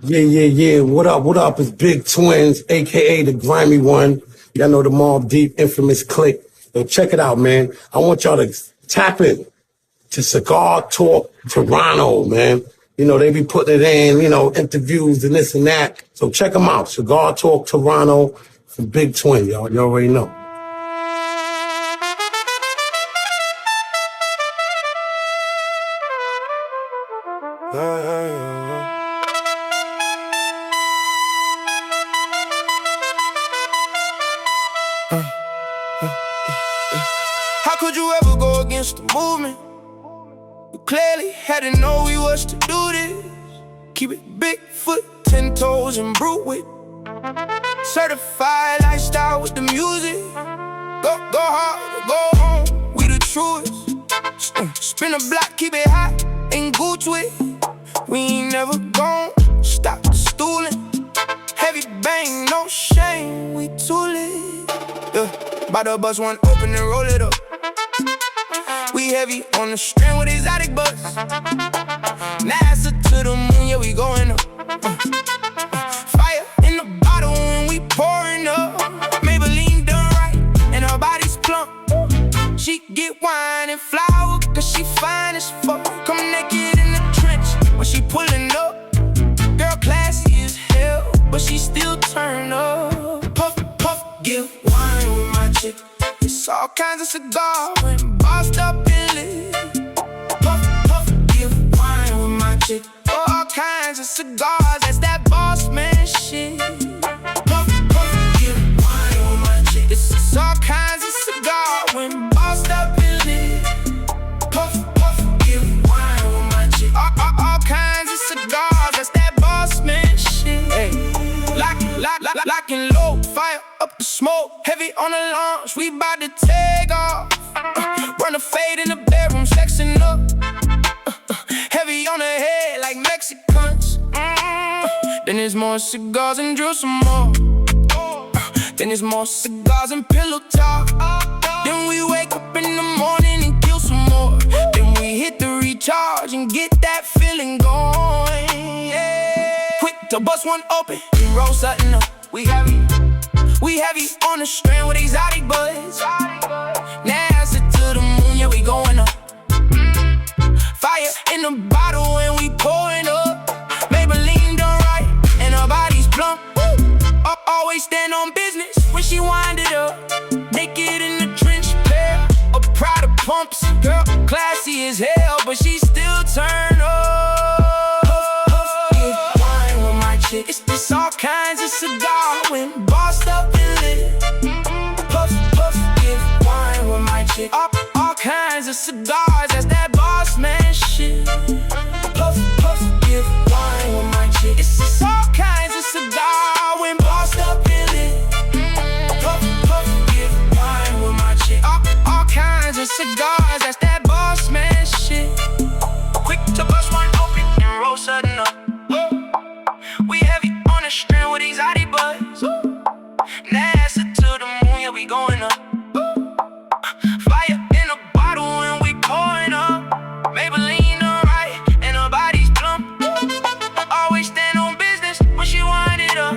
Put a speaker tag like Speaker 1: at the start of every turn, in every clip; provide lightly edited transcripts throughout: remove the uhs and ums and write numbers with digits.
Speaker 1: Yeah. What up? What up? It's Big Twins, aka the Grimy One. Y'all know the Mobb Deep infamous clique. Yo, check it out, man. I want y'all to tap in to Cigar Talk Toronto, man. You know, they be putting it in, interviews and this and that. So check them out. Cigar Talk Toronto from Big Twin, y'all. You already know.
Speaker 2: How could you ever go against the movement? You clearly had to know we was to do this. Keep it Bigfoot, 10 toes and brute with certified lifestyle with the music. Go hard or go home, we the truest. Spin a block, keep it hot, ain't Gucci with. We ain't never gon' stop the stooling. Heavy bang, no shame, we too lit. Yeah, bout to bust one open and roll it up. We heavy on the string with exotic buzz. NASA to the moon, yeah, we going up. Fire in the bottle when we pouring up. Maybelline done right, and her body's plump. She get wine and flour, cause she fine as fuck. Come naked in the trench when she pulling up. Girl classy as hell, but she still turn up. Puff, puff, give wine with my chick. It's all kinds of cigars when bossed up and lit. Puff, puff, give wine with my chick. All kinds of cigars, that's that boss man shit. Puff, puff, give wine with my chick. It's all kinds of cigars when bossed up and lit. Puff, puff, give wine with my chick. All kinds of cigars, that's that boss man shit. Hey, lock and low, fire up the smoke, heavy on the launch, we bout to take off. Run a fade in the bedroom, sexing up. Heavy on the head like Mexicans. Then there's more cigars and drill some more. Then there's more cigars and pillow talk. Then we wake up in the morning and kill some more. Then we hit the recharge and get that feeling going. Yeah. Quick to bust one open and roll something up. We heavy on the strand with exotic buzz. NASA to the moon, yeah, we going up. Fire in the bottle and we pouring up. Maybelline done right, and her body's plump. Always stand on business when she wind it up. Naked in the trench, pair of Prada pumps. Girl, classy as hell, but she still turn up. Give wine with my chick. It's all kinds of cigar when bossed up and lit. Puff, puff, give wine with my chick. All kinds of cigars, that's that boss man shit. Puff, puff, give wine with my chick. It's all kinds of cigar when bossed up and lit. Puff, puff, give wine with my chick. All kinds of cigars, that's that boss man shit. Quick to bust one open and roll sudden up. We heavy on the strand with exotic buzz. NASA to the moon, yeah, we going up. Fire in a bottle and we pouring up. Maybelline done right, and her body's plump. Always stand on business when she wind it up.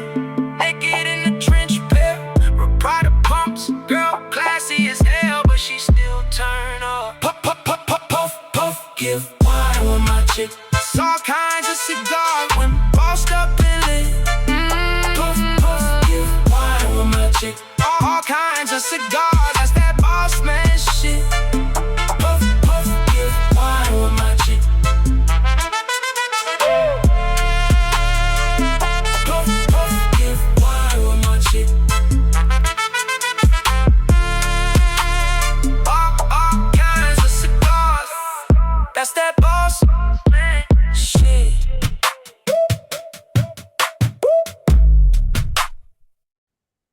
Speaker 2: Naked in the trench, pair of Prada pumps. Girl, classy as hell, but she still turn up. Puff, puff, puff, puff, puff, puff, give wine with my chick. It's all kinds of cigars when bossed up and lit. Puff, puff, give wine with my chick. All kinds of cigars, that's that boss man shit. Puff, puff, give wine with my chick. Puff, puff, give wine with my chick. All kinds of cigars, that's that boss man shit.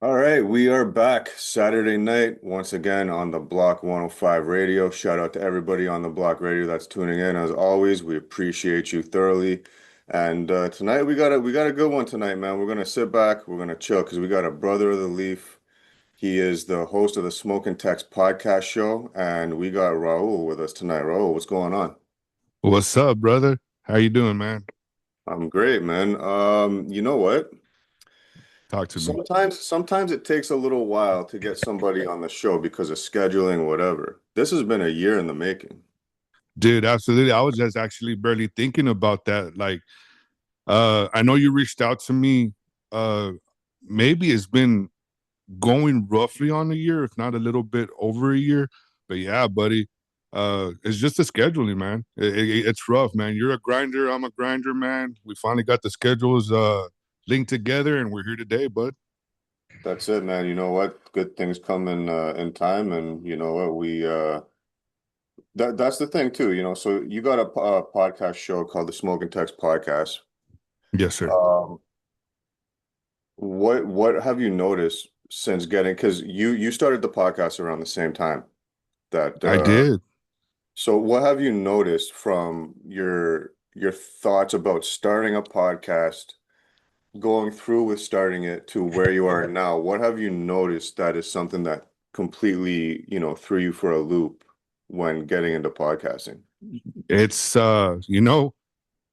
Speaker 3: All right, we are back Saturday night once again on the Block 105 radio. Shout out to everybody on the Block radio that's tuning in. As always, we appreciate you thoroughly. And tonight we got a good one tonight, man. We're gonna sit back, we're gonna chill because we got a brother of the Leaf. He is the host of the Smoken podcast show, and we got Raul with us tonight. Raul, what's going on?
Speaker 4: What's up, brother? How you doing, man?
Speaker 3: I'm great, man. You know what?
Speaker 4: Talk to me.
Speaker 3: Sometimes it takes a little while to get somebody on the show because of scheduling, whatever. This has been a year in the making.
Speaker 4: Dude, absolutely. I was just actually barely thinking about that. Like, I know you reached out to me. Uh, maybe it's been going roughly on a year, if not a little bit over a year. But yeah, buddy, it's just the scheduling, man. It's rough, man. You're a grinder. I'm a grinder, man. We finally got the schedules linked together, and we're here today, bud.
Speaker 3: That's it, man. You know what? Good things come in time, and you know what? That's the thing too. So you got a podcast show called the Smoken Text Podcast.
Speaker 4: Yes, sir.
Speaker 3: Um, what have you noticed since getting? Because you started the podcast around the same time that
Speaker 4: I did.
Speaker 3: So what have you noticed from your thoughts about starting a podcast, going through with starting it to where you are now? What have you noticed that is something that completely, threw you for a loop when getting into podcasting?
Speaker 4: It's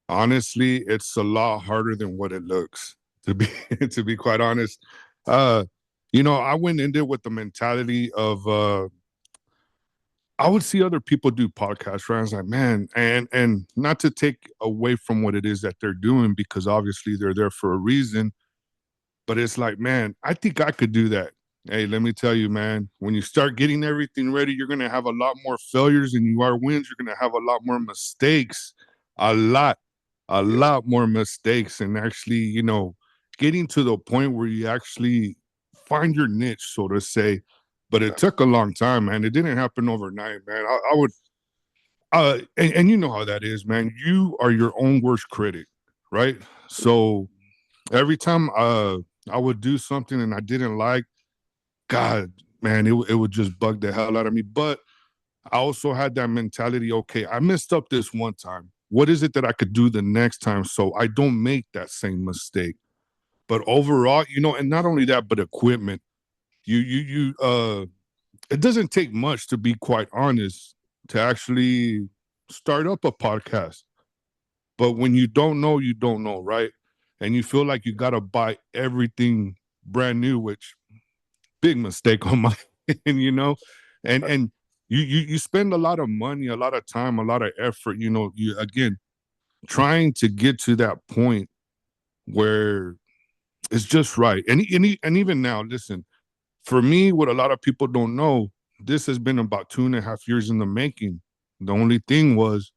Speaker 4: honestly, it's a lot harder than what it looks, to be to be quite honest. Uh, I went in there with the mentality of I would see other people do podcasts, right? I was like, man, and not to take away from what it is that they're doing, because obviously they're there for a reason. But it's like, man, I think I could do that. Hey, let me tell you, man, when you start getting everything ready, you're going to have a lot more failures than you are wins. You're going to have a lot more mistakes, a lot, a
Speaker 3: Yeah,
Speaker 4: lot more mistakes. And actually, getting to the point where you actually find your niche, so to say. But it took a long time, man. It didn't happen overnight, man. I would, and you know how that is, man. You are your own worst critic, right? So every time I would do something and I didn't like, God, man, it would just bug the hell out of me. But I also had that mentality, okay, I messed up this one time. What is it that I could do the next time so I don't make that same mistake? But overall, and not only that, but equipment. You it doesn't take much, to be quite honest, to actually start up a podcast. But when you don't know, you don't know, right? And you feel like you gotta buy everything brand new, which big mistake on my end, and you spend a lot of money, a lot of time, a lot of effort, you again trying to get to that point where it's just right. And even now, listen, for me, what a lot of people don't know, this has been about 2.5 years in the making. The only thing was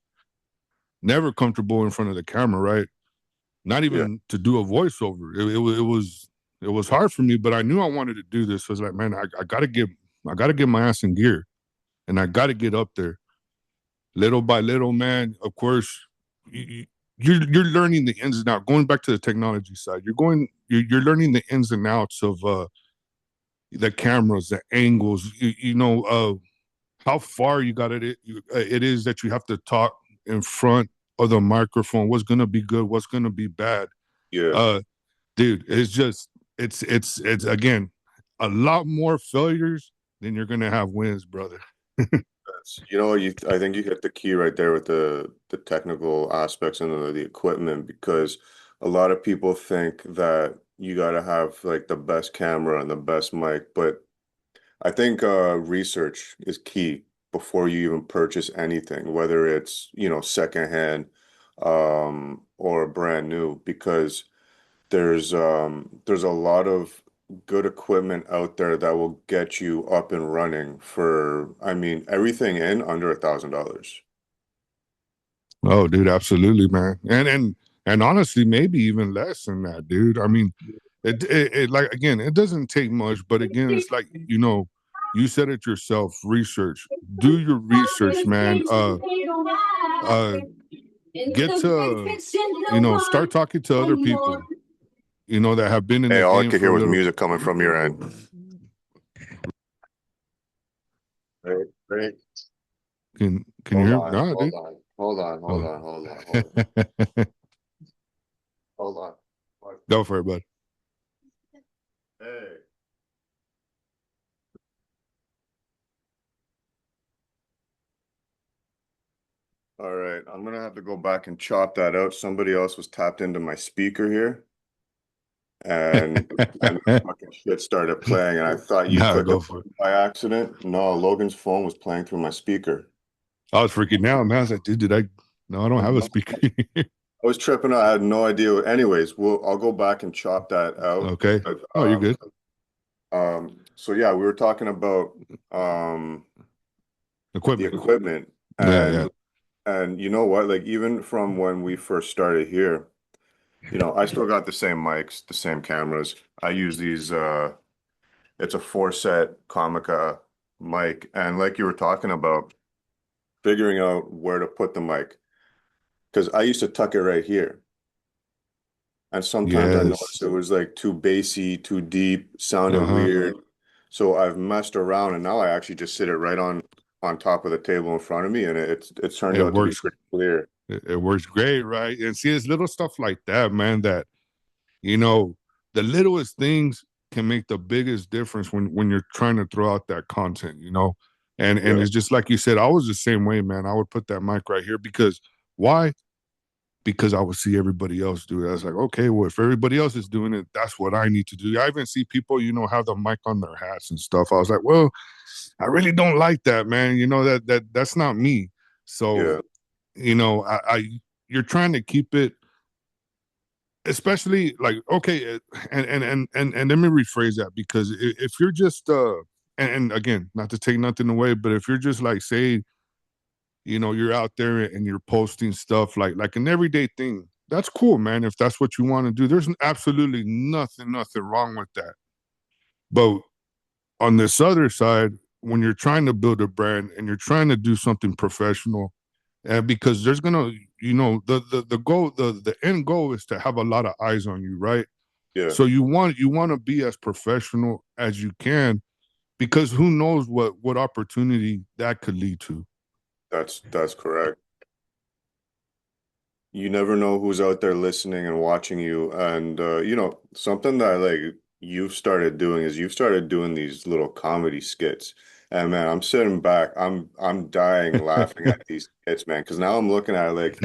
Speaker 4: never comfortable in front of the camera, right? Not
Speaker 3: yeah,
Speaker 4: even to do a voiceover. It was hard for me, but I knew I wanted to do this. So I was like, man, I gotta get my ass in gear, and I gotta get up there little by little, man. Of course, you're learning the ins and outs. Going back to the technology side, you're learning the ins and outs of the cameras, the angles. How far it is that you have to talk in front of the microphone. What's gonna be good? What's gonna be bad?
Speaker 3: yeah.
Speaker 4: Uh, dude, it's again a lot more failures than you're gonna have wins, brother.
Speaker 3: I think you hit the key right there with the technical aspects and the equipment because a lot of people think that you got to have like the best camera and the best mic, but I think research is key before you even purchase anything, whether it's, secondhand or brand new, because there's a lot of good equipment out there that will get you up and running for, I mean, everything in under $1,000.
Speaker 4: Oh, dude, absolutely, man. And honestly, maybe even less than that, dude. I mean, it like again, it doesn't take much, but again, it's like you said it yourself. Research, do your research, man. Uh, get to start talking to other people, that have been in
Speaker 3: Hey,
Speaker 4: the
Speaker 3: all I
Speaker 4: game
Speaker 3: could
Speaker 4: for
Speaker 3: hear
Speaker 4: a
Speaker 3: was
Speaker 4: little.
Speaker 3: music coming from your end. Right, right.
Speaker 4: Can you
Speaker 3: Hold
Speaker 4: hear?
Speaker 3: on,
Speaker 4: Nah,
Speaker 3: hold
Speaker 4: dude.
Speaker 3: on, hold on, hold
Speaker 4: Oh.
Speaker 3: on, hold on, hold on, hold on.
Speaker 4: Go for it, bud.
Speaker 3: Hey. All right, I'm gonna have to go back and chop that out. Somebody else was tapped into my speaker here, and fucking shit started playing, and I thought you
Speaker 4: Nah,
Speaker 3: clicked a
Speaker 4: go for it.
Speaker 3: button by accident. No, Logan's phone was playing through my speaker.
Speaker 4: I was freaking out, man. I was like, dude, did I? No, I don't have a speaker.
Speaker 3: I was tripping out. I had no idea. Anyways, I'll go back and chop that out.
Speaker 4: Okay.
Speaker 3: But,
Speaker 4: Oh, you're good.
Speaker 3: so yeah, we were talking about the
Speaker 4: Equipment.
Speaker 3: equipment,
Speaker 4: Yeah, yeah.
Speaker 3: and you know what? Like even from when we first started here, I still got the same mics, the same cameras. I use these it's a 4-set Comica mic, and like you were talking about, figuring out where to put the mic. Because I used to tuck it right here. And sometimes I
Speaker 4: Yes.
Speaker 3: noticed it was like too bassy, too deep, sounded
Speaker 4: Uh-huh.
Speaker 3: weird. So I've messed around and now I actually just sit it right on top of the table in front of me, and it's turned
Speaker 4: It
Speaker 3: out to be
Speaker 4: works.
Speaker 3: pretty clear.
Speaker 4: It works great, right? And see, it's little stuff like that, man, that, you know, the littlest things can make the biggest difference when you're trying to throw out that content, you know? And
Speaker 3: Yeah,
Speaker 4: it's just like you said, I was the same way, man. I would put that mic right here because why? Because I would see everybody else do it. I was like, okay, well, if everybody else is doing it, that's what I need to do. I even see people, have the mic on their hats and stuff. I was like, well, I really don't like that, man. That's not me. So,
Speaker 3: yeah,
Speaker 4: I you're trying to keep it, especially like, okay, and let me rephrase that, because if you're just and again, not to take nothing away, but if you're just like, say, you're out there and you're posting stuff like an everyday thing, that's cool, man. If that's what you want to do, there's absolutely nothing wrong with that. But on this other side, when you're trying to build a brand and you're trying to do something professional, and because there's gonna, the goal, the end goal is to have a lot of eyes on you, right?
Speaker 3: yeah.
Speaker 4: So you want to be as professional as you can, because who knows what opportunity that could lead to.
Speaker 3: That's correct. You never know who's out there listening and watching you. And something that like you've started doing these little comedy skits. And man, I'm sitting back, I'm dying laughing at these skits, man. Because now I'm looking at it like,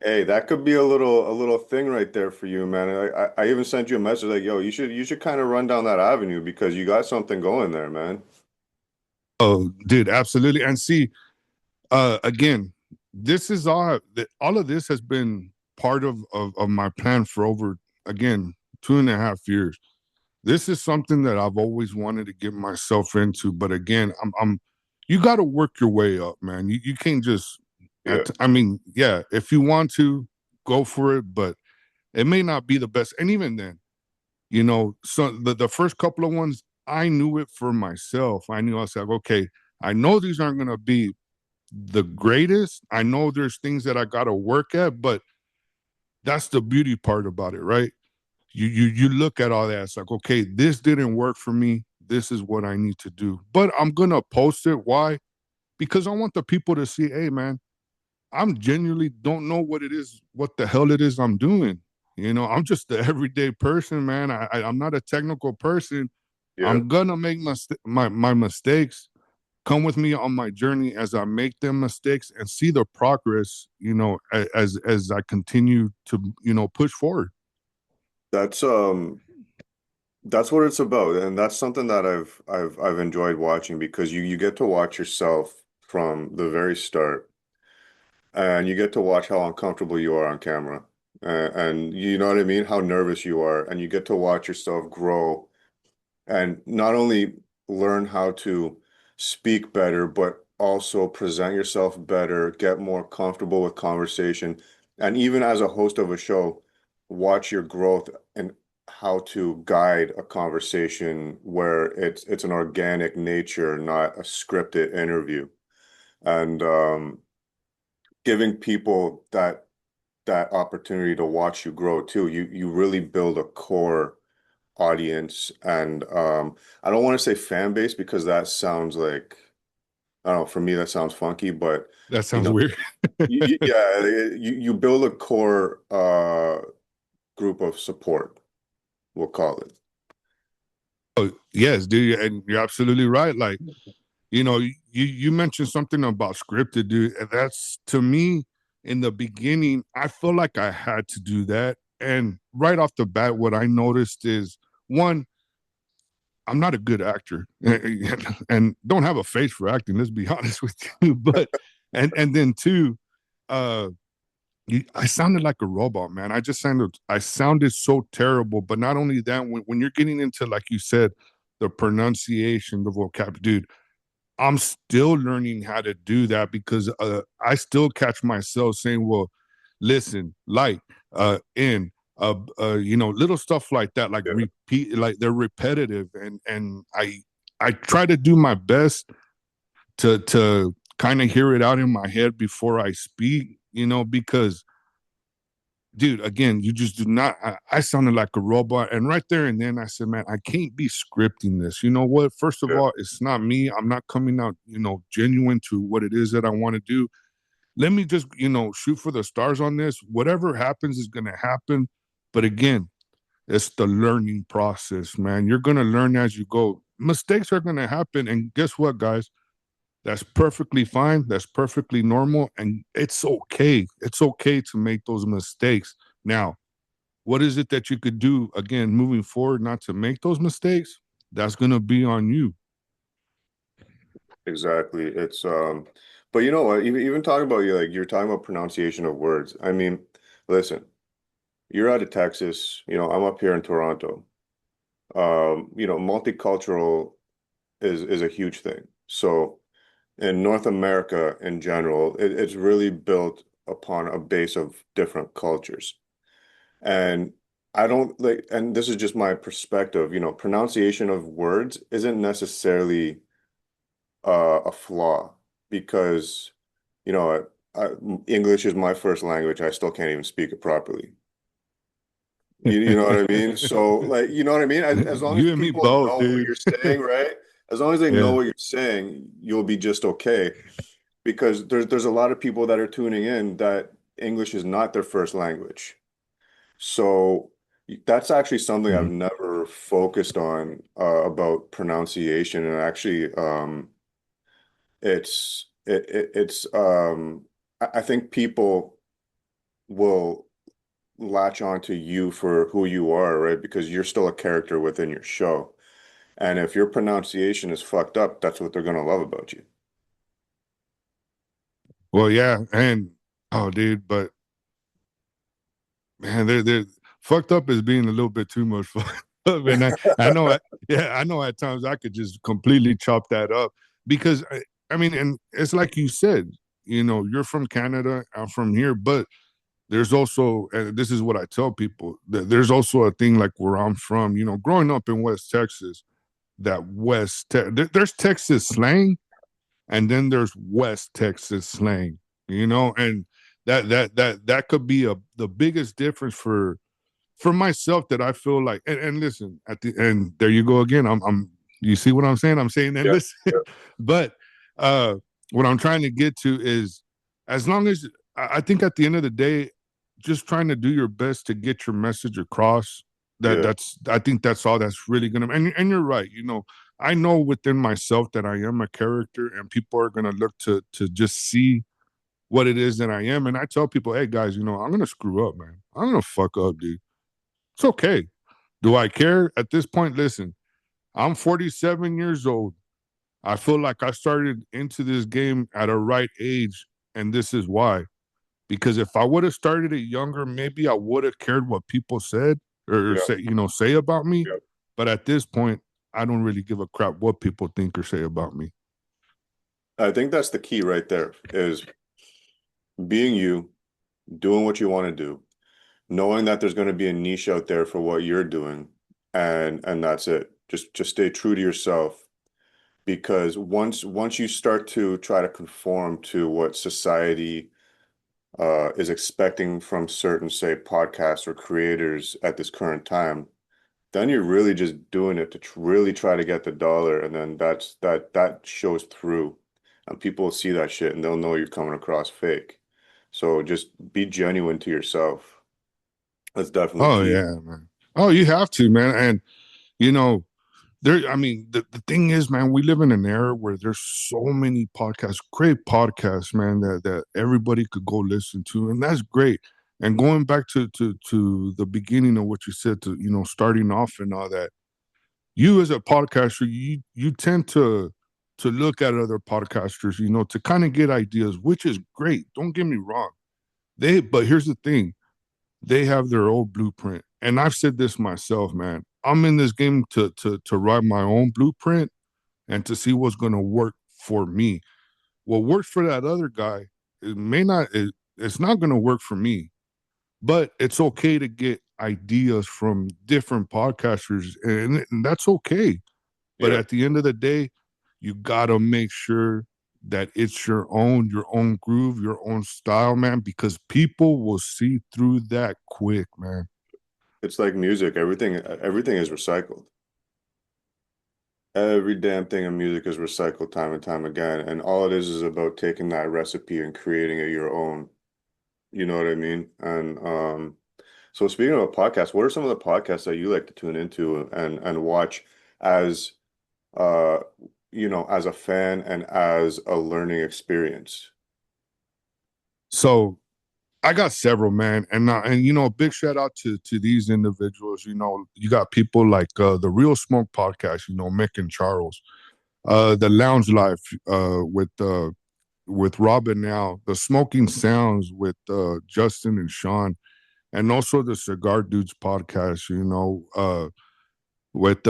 Speaker 3: hey, that could be a little thing right there for you, man. I even sent you a message like, yo, you should kind of run down that avenue because you got something going there, man.
Speaker 4: Oh, dude, absolutely. And see, again, this is all of this has been part of my plan for over, again, 2.5 years. This is something that I've always wanted to get myself into, but again, I'm you got to work your way up, man. You can't just
Speaker 3: Yeah,
Speaker 4: I mean, yeah, if you want to, go for it, but it may not be the best. And even then, so the first couple of ones, I knew it for myself. I knew, I was like, okay, I know these aren't going to be the greatest. I know there's things that I got to work at, but that's the beauty part about it, right? You look at all that. It's like, okay, this didn't work for me. This is what I need to do. But I'm gonna post it. Why? Because I want the people to see, hey, man, I'm genuinely don't know what the hell it is I'm doing. I'm just the everyday person, man. I'm not a technical person.
Speaker 3: yeah.
Speaker 4: I'm gonna make my mistakes. Come with me on my journey as I make them mistakes and see the progress, as I continue to, push forward.
Speaker 3: That's that's what it's about, and that's something that I've enjoyed watching because you get to watch yourself from the very start, and you get to watch how uncomfortable you are on camera, and you know what I mean, how nervous you are, and you get to watch yourself grow and not only learn how to speak better, but also present yourself better, get more comfortable with conversation, and even as a host of a show, watch your growth and how to guide a conversation where it's an organic nature, not a scripted interview. And giving people that opportunity to watch you grow too, you really build a core audience, and I don't want to say fan base because that sounds like, I don't know, for me that sounds funky, but
Speaker 4: That
Speaker 3: you
Speaker 4: sounds
Speaker 3: know
Speaker 4: weird.
Speaker 3: yeah, you build a core group of support, we'll call it.
Speaker 4: Oh, yes, dude, and you're absolutely right. Like, you mentioned something about scripted, dude. And that's, to me, in the beginning, I feel like I had to do that. And right off the bat, what I noticed is, one, I'm not a good actor and don't have a face for acting. Let's be honest with you. But and then two, uh, I sounded like a robot, man. I sounded so terrible. But not only that, when you're getting into, like you said, the pronunciation, the vocabulary, dude, I'm still learning how to do that because I still catch myself saying, well, listen, like, in, little stuff like that, like repeat, like they're repetitive. And I try to do my best to kind of hear it out in my head before I speak, because dude, again, you just do not. I sounded like a robot. And right there and then I said, man, I can't be scripting this. You know what? First of all, it's not me. I'm not coming out, genuine to what it is that I want to do. Let me just, shoot for the stars on this. Whatever happens is going to happen. But again, it's the learning process, man. You're going to learn as you go. Mistakes are going to happen. And guess what, guys? That's perfectly fine. That's perfectly normal. And it's okay. It's okay to make those mistakes. Now, what is it that you could do, again, moving forward, not to make those mistakes? That's going to be on you.
Speaker 3: Exactly. But you know what? Even talking about you're talking about pronunciation of words. I mean, listen, you're out of Texas, I'm up here in Toronto. Multicultural is a huge thing. So in North America in general, it's really built upon a base of different cultures. And I don't like, and this is just my perspective, pronunciation of words isn't necessarily a flaw because, English is my first language. I still can't even speak it properly. You know what I mean? So, like, you know what I mean? As long as
Speaker 4: You and me
Speaker 3: people
Speaker 4: both,
Speaker 3: know what
Speaker 4: dude.
Speaker 3: you're saying, right? As long as they know
Speaker 4: Yeah.
Speaker 3: what you're saying, you'll be just okay. Because there's a lot of people that are tuning in that English is not their first language. So that's actually something I've
Speaker 4: Mhm.
Speaker 3: never focused on about pronunciation. And actually, I think people will latch on to you for who you are, right? Because you're still a character within your show. And if your pronunciation is fucked up, that's what they're gonna love about you.
Speaker 4: Well, yeah. And, oh, dude, but man, they're fucked up as being a little bit too much fun. And I know, I know at times I could just completely chop that up because I mean, and it's like you said, you're from Canada, I'm from here, but there's also, and this is what I tell people, that there's also a thing like where I'm from, growing up in West Texas, there's Texas slang, and then there's West Texas slang, and that could be the biggest difference for myself that I feel like, and listen, at the end, there you go again. You see what I'm saying? I'm saying that,
Speaker 3: Yeah.
Speaker 4: listen, but uh, what I'm trying to get to is, as long as I think at the end of the day, just trying to do your best to get your message across.
Speaker 3: Yeah.
Speaker 4: I think that's all that's really gonna. And you're right. I know within myself that I am a character, and people are gonna look to just see what it is that I am. And I tell people, hey guys, I'm gonna screw up, man. I'm gonna fuck up, dude. It's okay. Do I care at this point? Listen, I'm 47 years old. I feel like I started into this game at a right age, and this is why. Because if I would have started it younger, maybe I would have cared what people said or
Speaker 3: Yeah.
Speaker 4: say about me.
Speaker 3: Yeah.
Speaker 4: But at this point, I don't really give a crap what people think or say about me.
Speaker 3: I think that's the key right there is being you, doing what you want to do, knowing that there's going to be a niche out there for what you're doing, and that's it. Just stay true to yourself because once you start to try to conform to what society is expecting from certain, say, podcasts or creators at this current time, then you're really just doing it to really try to get the dollar, and then that shows through, and people will see that shit and they'll know you're coming across fake. So just be genuine to yourself. That's definitely
Speaker 4: Oh
Speaker 3: key.
Speaker 4: yeah, man. Oh, you have to, man. And you know, I mean, the thing is, man, we live in an era where there's so many podcasts, great podcasts, man, that everybody could go listen to, and that's great. And going back to the beginning of what you said, to starting off and all that, you as a podcaster, you tend to look at other podcasters, to kind of get ideas, which is great. Don't get me wrong. But here's the thing, they have their own blueprint. And I've said this myself, man. I'm in this game to write my own blueprint and to see what's gonna work for me. What works for that other guy, it's not gonna work for me. But it's okay to get ideas from different podcasters, and that's okay. But
Speaker 3: Yeah.
Speaker 4: at the end of the day, you gotta make sure that it's your own groove, your own style, man, because people will see through that quick, man.
Speaker 3: It's like music. Everything is recycled. Every damn thing in music is recycled time and time again. And all it is about taking that recipe and creating it your own. You know what I mean? And so speaking of a podcast, what are some of the podcasts that you like to tune into and watch as uh as a fan and as a learning experience?
Speaker 4: So I got several, man, and a big shout out to these individuals. You got people like the Real Smoke podcast. Mick and Charles, the Lounge Life with Robin now, the Smoking Sounds with Justin and Sean, and also the Cigar Dudes podcast. With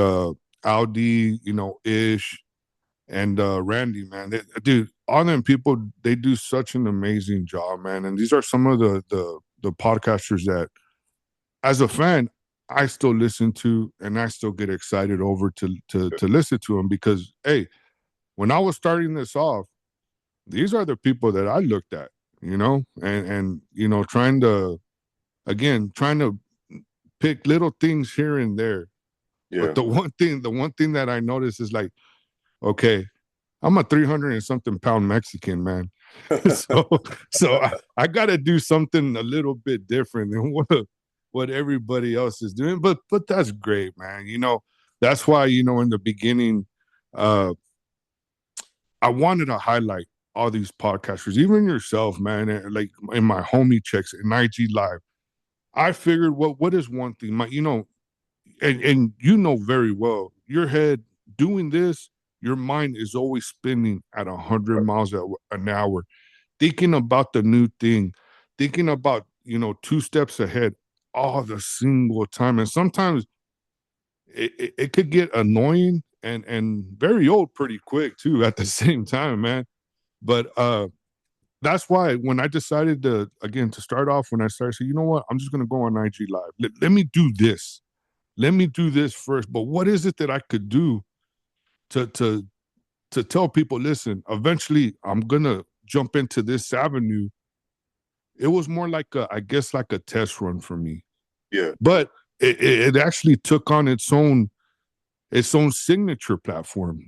Speaker 4: Audi, Ish, and Randy, man. Dude, all them people, they do such an amazing job, man. And these are some of the podcasters that, as a fan, I still listen to, and I still get excited over to listen to them, because hey, when I was starting this off, these are the people that I looked at, and trying to pick little things here and there.
Speaker 3: Yeah.
Speaker 4: But the one thing that I noticed is like, okay, I'm a 300 and something pound Mexican, man. so I got to do something a little bit different than what everybody else is doing. But that's great, man. That's why, in the beginning, uh, I wanted to highlight all these podcasters, even yourself, man. Like in my homie checks in IG Live, I figured, what is one thing, and very well, your head doing this, your mind is always spinning at 100 miles an hour, thinking about the new thing, thinking about, 2 steps ahead all the single time. And sometimes it could get annoying and very old pretty quick too at the same time, man. But that's why when I decided to start off, when I started saying, you know what, I'm just going to go on IG Live. Let me do this. Let me do this first. But what is it that I could do to tell people, listen, eventually I'm gonna jump into this avenue? It was more like I guess like a test run for me.
Speaker 3: Yeah.
Speaker 4: But it actually took on its own signature platform,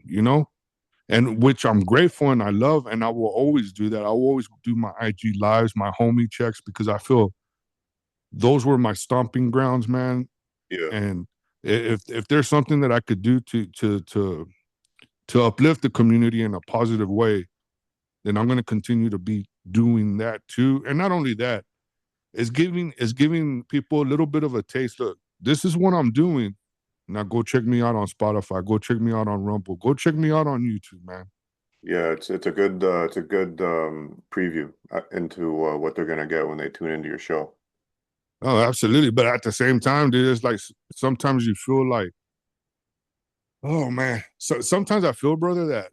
Speaker 4: and which I'm grateful and I love, and I will always do that. I will always do my IG lives, my homie checks, because I feel those were my stomping grounds, man.
Speaker 3: Yeah.
Speaker 4: And if there's something that I could do to uplift the community in a positive way, then I'm going to continue to be doing that too. And not only that, it's giving people a little bit of a taste. Look, this is what I'm doing. Now go check me out on Spotify. Go check me out on Rumble. Go check me out on YouTube, man.
Speaker 3: Yeah, it's a good preview into what they're gonna get when they tune into your show.
Speaker 4: Oh, absolutely. But at the same time, dude, it's like sometimes you feel like, oh man. So sometimes I feel, brother, that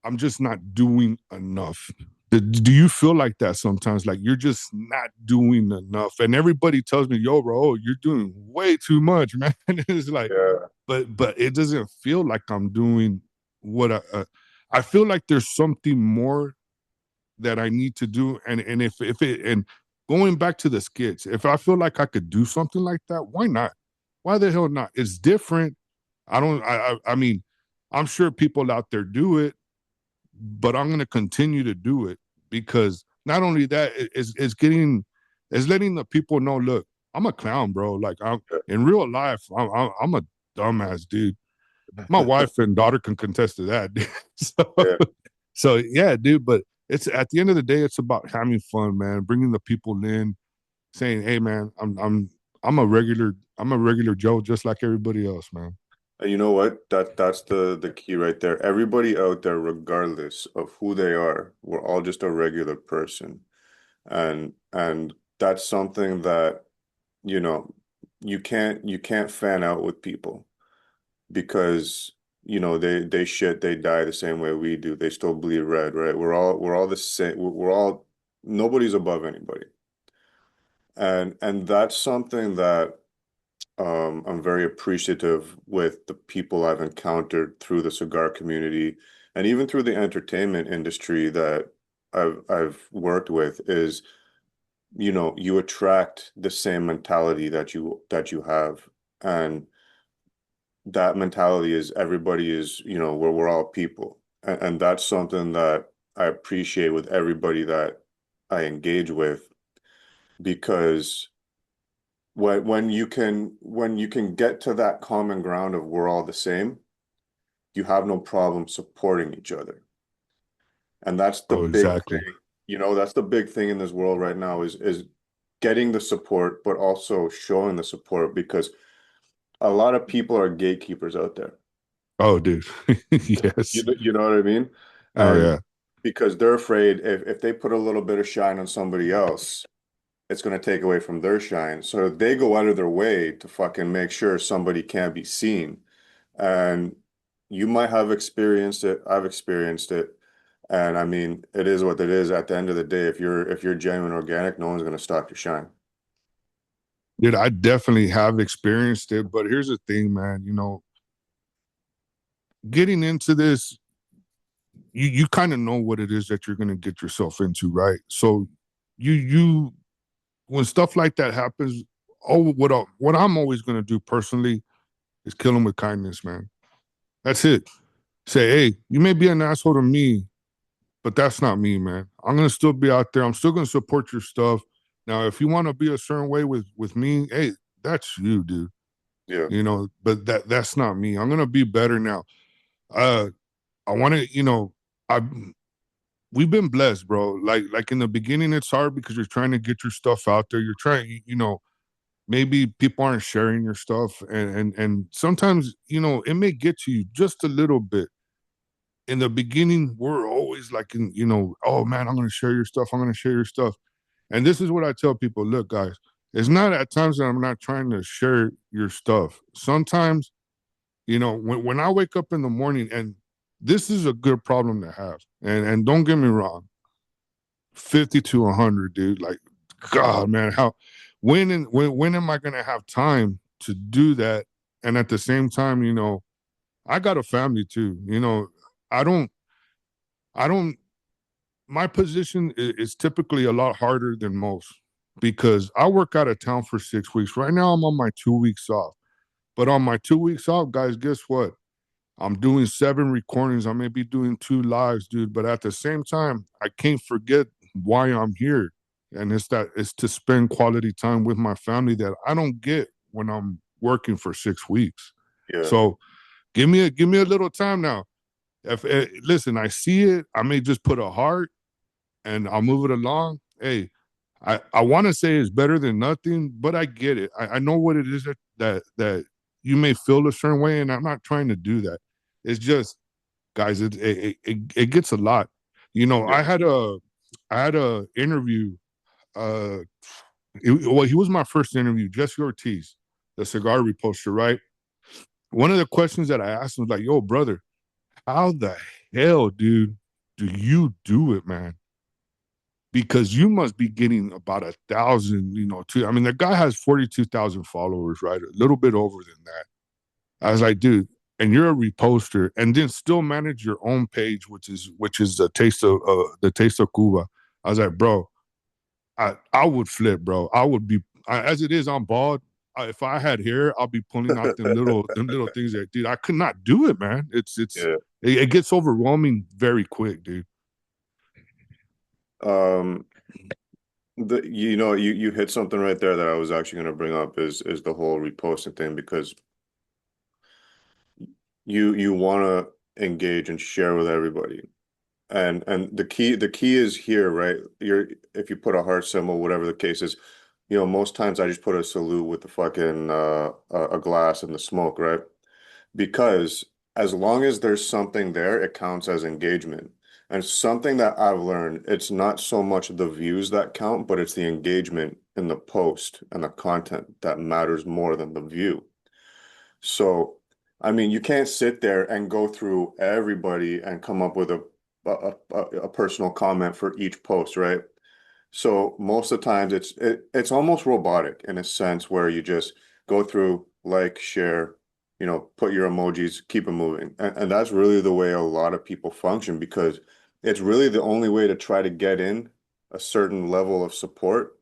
Speaker 4: I'm just not doing enough. Do you feel like that sometimes? Like you're just not doing enough, and everybody tells me, "Yo, bro, you're doing way too much, man." It's like,
Speaker 3: Yeah.
Speaker 4: but it doesn't feel like I'm doing what I feel like there's something more that I need to do, and if it and going back to the skits, if I feel like I could do something like that, why not? Why the hell not? It's different. I mean, I'm sure people out there do it, but I'm going to continue to do it, because not only that, it's letting the people know, look, I'm a clown, bro. Like I'm in real life, I'm a dumbass dude, My wife and daughter can contest to that. so,
Speaker 3: Yeah.
Speaker 4: so yeah, dude. But it's at the end of the day, it's about having fun, man. Bringing the people in, saying, "Hey, man, I'm a regular Joe, just like everybody else, man."
Speaker 3: And you know what? That's the key right there. Everybody out there, regardless of who they are, we're all just a regular person. And that's something that, you know, you can't fan out with people because, they shit, they die the same way we do. They still bleed red, right? We're all the same. We're all nobody's above anybody. And that's something that I'm very appreciative with the people I've encountered through the cigar community and even through the entertainment industry that I've worked with is, you attract the same mentality that you have. And that mentality is everybody is, we're all people. And that's something that I appreciate with everybody that I engage with because when you can get to that common ground of we're all the same, you have no problem supporting each other. And that's the
Speaker 4: Oh,
Speaker 3: big
Speaker 4: exactly.
Speaker 3: thing. That's the big thing in this world right now is getting the support, but also showing the support because a lot of people are gatekeepers out there.
Speaker 4: Oh, dude.
Speaker 3: You,
Speaker 4: yes.
Speaker 3: you know what I mean?
Speaker 4: Oh,
Speaker 3: And
Speaker 4: yeah.
Speaker 3: because they're afraid if they put a little bit of shine on somebody else, it's going to take away from their shine. So they go out of their way to fucking make sure somebody can't be seen. And you might have experienced it. I've experienced it. And I mean, it is what it is. At the end of the day, if you're genuine organic, no one's going to stop your shine.
Speaker 4: Dude, I definitely have experienced it. But here's the thing, man. Getting into this, you kind of know what it is that you're going to get yourself into, right? So you when stuff like that happens, what I'm always going to do personally is kill them with kindness, man. That's it. Say, hey, you may be an asshole to me, but that's not me, man. I'm gonna still be out there. I'm still gonna support your stuff. Now, if you want to be a certain way with me, hey, that's you, dude.
Speaker 3: Yeah,
Speaker 4: But that's not me. I'm gonna be better now. Uh, I want to, I we've been blessed, bro. Like in the beginning, it's hard because you're trying to get your stuff out there. You're trying, maybe people aren't sharing your stuff, and sometimes, it may get to you just a little bit. In the beginning, we're always like, oh man, I'm going to share your stuff. I'm going to share your stuff. And this is what I tell people. Look, guys, it's not at times that I'm not trying to share your stuff. Sometimes, when I wake up in the morning, and this is a good problem to have. And don't get me wrong, 50 to 100, dude. Like, God, man, when am I going to have time to do that? And at the same time, I got a family too. I don't, I don't my position is typically a lot harder than most because I work out of town for 6 weeks. Right now, I'm on my 2 weeks off. But on my 2 weeks off, guys, guess what? I'm doing 7 recordings. I may be doing 2 lives, dude. But at the same time, I can't forget why I'm here. And it's to spend quality time with my family that I don't get when I'm working for 6 weeks.
Speaker 3: yeah.
Speaker 4: So give me a little time now. If listen, I see it. I may just put a heart and I'll move it along. Hey, I want to say it's better than nothing, but I get it. I know what it is that you may feel a certain way, and I'm not trying to do that. It's just, guys, it gets a lot.
Speaker 3: Yeah.
Speaker 4: I had a interview. Uh, well, he was my first interview, Jesse Ortiz, the cigar reposter, right? One of the questions that I asked him was like, "Yo, brother, how the hell, dude, do you do it, man?" Because you must be getting about 1,000, too. I mean, the guy has 42,000 followers, right? A little bit over than that. I was like, dude, and you're a reposter, and then still manage your own page, which is the taste of Cuba. I was like, bro, I would flip, bro. I would be as it is. I'm bald. If I had hair, I'll be pulling out them little things that, dude, I could not do it, man.
Speaker 3: Yeah.
Speaker 4: It gets overwhelming very quick, dude.
Speaker 3: Um, you hit something right there that I was actually going to bring up is the whole reposting thing because you want to engage and share with everybody. And the key is here, right? If you put a heart symbol, whatever the case is, most times I just put a salute with the fucking a glass and the smoke, right? Because as long as there's something there, it counts as engagement. And something that I've learned, it's not so much the views that count, but it's the engagement in the post and the content that matters more than the view. So, I mean, you can't sit there and go through everybody and come up with a personal comment for each post, right? So most of the times it's almost robotic in a sense where you just go through, like, share, put your emojis, keep it moving. And that's really the way a lot of people function because it's really the only way to try to get in a certain level of support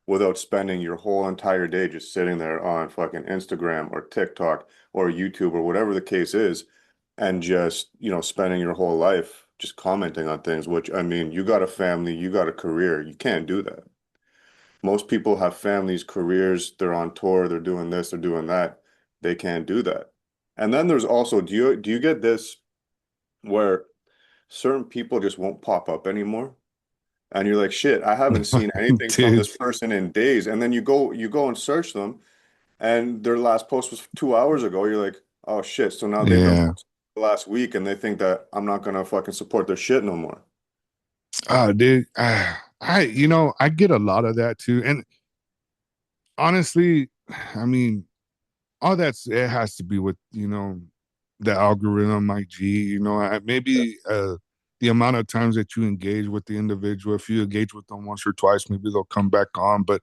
Speaker 3: without spending your whole entire day just sitting there on fucking Instagram or TikTok or YouTube or whatever the case is, and just, spending your whole life just commenting on things, which I mean, you got a family, you got a career, you can't do that. Most people have families, careers, they're on tour, they're doing this, they're doing that. They can't do that. And then there's also, do you get this where certain people just won't pop up anymore? And you're like, shit, I haven't seen anything from
Speaker 4: Dude,
Speaker 3: this person in days. And then you go and search them, and their last post was 2 hours ago. You're like, oh shit. So now they've been
Speaker 4: yeah.
Speaker 3: posting last week, and they think that I'm not gonna fucking support their shit no more.
Speaker 4: Dude, I get a lot of that too. And honestly, I mean, all it has to be with, the algorithm, my G,
Speaker 3: Yeah,
Speaker 4: maybe the amount of times that you engage with the individual, if you engage with them once or twice, maybe they'll come back on. But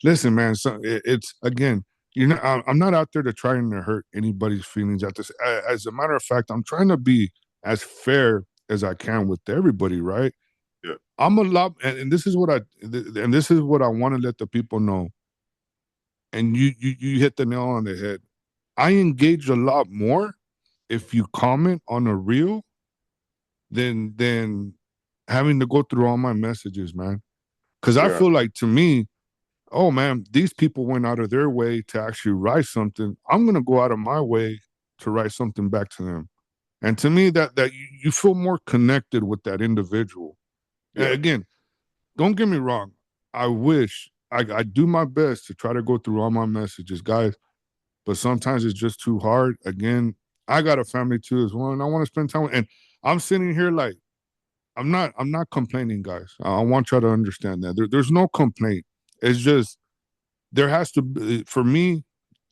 Speaker 4: listen, man, so it's again, I'm not out there to try and hurt anybody's feelings at this. As a matter of fact, I'm trying to be as fair as I can with everybody, right?
Speaker 3: yeah,
Speaker 4: I'm a lot, and this is what and this is what I want to let the people know. And you hit the nail on the head. I engage a lot more if you comment on a reel than having to go through all my messages, man. Because I
Speaker 3: yeah.
Speaker 4: feel like to me, oh man, these people went out of their way to actually write something. I'm gonna go out of my way to write something back to them. And to me, that you feel more connected with that individual. And
Speaker 3: Yeah.
Speaker 4: again, don't get me wrong. I wish I do my best to try to go through all my messages, guys. But sometimes it's just too hard. Again, I got a family too as well, and I want to spend time with. And I'm sitting here like I'm not complaining, guys. I want y'all to understand that there's no complaint. It's just there has to be, for me,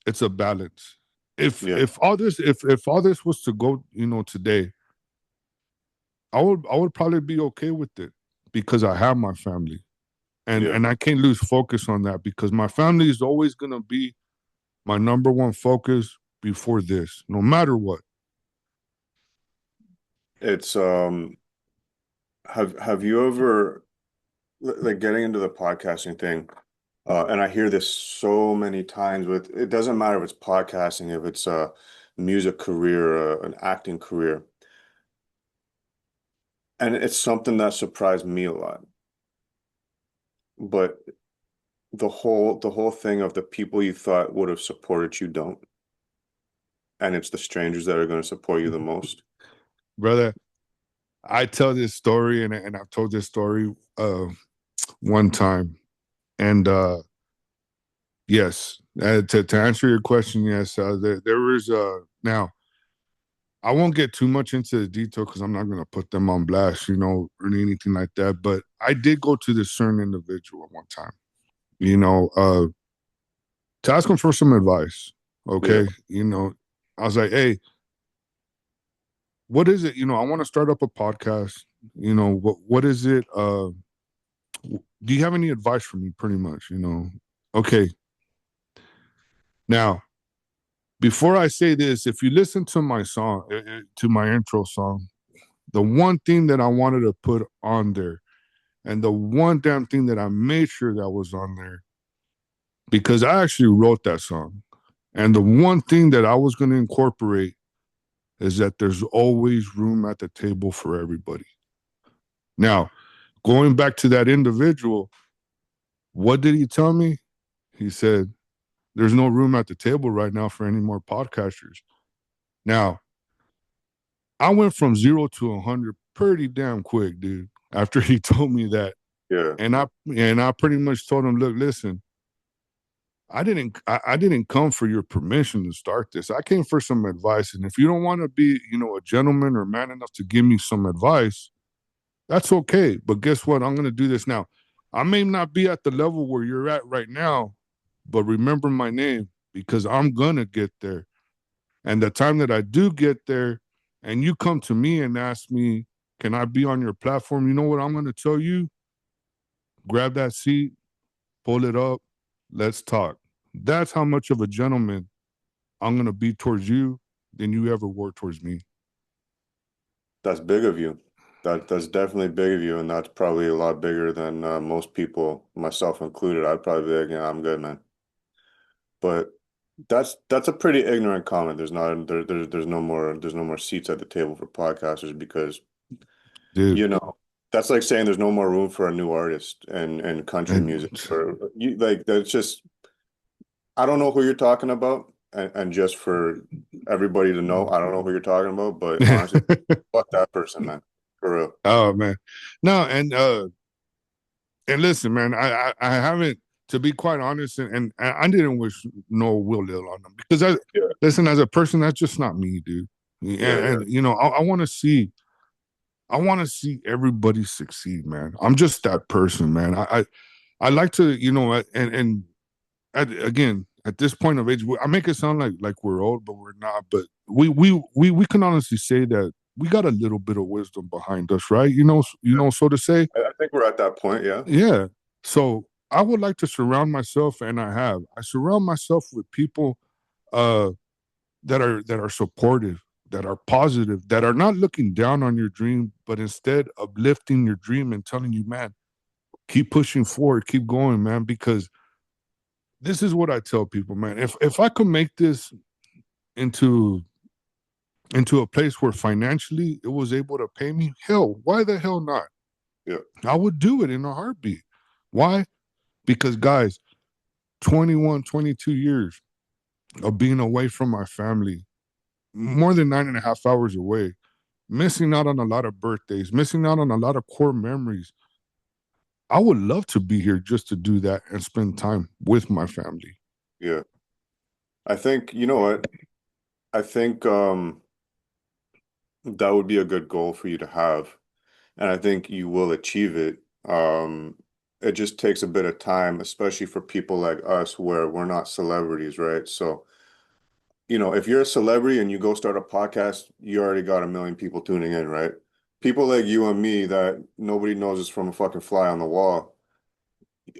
Speaker 4: it's a balance. If
Speaker 3: Yeah.
Speaker 4: if all this if all this was to go, today, I would probably be okay with it because I have my family. And
Speaker 3: Yeah.
Speaker 4: and I can't lose focus on that because my family is always gonna be my number one focus before this, no matter what.
Speaker 3: It's have you ever like getting into the podcasting thing? And I hear this so many times with it doesn't matter if it's podcasting, if it's a music career, an acting career. And it's something that surprised me a lot. But the whole thing of the people you thought would have supported you don't, and it's the strangers that are going to support you the most.
Speaker 4: Brother, I tell this story and I've told this story one time. And yes, to answer your question, yes, there was now I won't get too much into the detail because I'm not going to put them on blast, or anything like that. But I did go to this certain individual one time, to ask him for some advice.
Speaker 3: Yeah,
Speaker 4: Okay. I was like, hey, what is it? I want to start up a podcast. What is it? Do you have any advice for me? Pretty much, Okay. Now, before I say this, if you listen to my song, to my intro song, the one thing that I wanted to put on there, and the one damn thing that I made sure that was on there, because I actually wrote that song. And the one thing that I was going to incorporate is that there's always room at the table for everybody. Now, going back to that individual, what did he tell me? He said, there's no room at the table right now for any more podcasters. Now, I went from 0 to 100 pretty damn quick, dude. After he told me that,
Speaker 3: Yeah.
Speaker 4: and I pretty much told him, look, listen, I didn't come for your permission to start this. I came for some advice, and if you don't want to be, a gentleman or man enough to give me some advice, that's okay. But guess what? I'm going to do this now. I may not be at the level where you're at right now, but remember my name because I'm going to get there. And the time that I do get there and you come to me and ask me, can I be on your platform? You know what I'm going to tell you? Grab that seat, pull it up, let's talk. That's how much of a gentleman I'm going to be towards you than you ever were towards me.
Speaker 3: That's big of you. That's definitely big of you, and that's probably a lot bigger than most people, myself included. I'd probably be like, yeah, I'm good, man. But that's a pretty ignorant comment. There's no more seats at the table for podcasters because
Speaker 4: Dude.
Speaker 3: that's like saying there's no more room for a new artist and country music. Or you like that's just I don't know who you're talking about, and just for everybody to know, I don't know who you're talking about, but honestly, fuck that person, man. For real.
Speaker 4: Oh man. No, and listen, man, I haven't, to be quite honest, and I didn't wish no will ill on them because listen, as a person, that's just not me, dude. And I want to see everybody succeed, man. I'm just that person, man. I like to, again, at this point of age, I make it sound like we're old, but we're not. But we can honestly say that we got a little bit of wisdom behind us, right? So to say.
Speaker 3: I think we're at that point, yeah.
Speaker 4: Yeah. So I would like to surround myself, and I surround myself with people uh, that are supportive, that are positive, that are not looking down on your dream, but instead uplifting your dream and telling you, man, keep pushing forward, keep going, man, because this is what I tell people, man. If I could make this into a place where financially it was able to pay me, hell, why the hell not?
Speaker 3: Yeah.
Speaker 4: I would do it in a heartbeat. Why? Because guys, 21, 22 years of being away from my family, more than 9.5 hours away, missing out on a lot of birthdays, missing out on a lot of core memories. I would love to be here just to do that and spend time with my family.
Speaker 3: Yeah. I think, you know what? I think that would be a good goal for you to have. And I think you will achieve it. It just takes a bit of time, especially for people like us where we're not celebrities, right? So, if you're a celebrity and you go start a podcast, you already got a million people tuning in, right? People like you and me that nobody knows us from a fucking fly on the wall,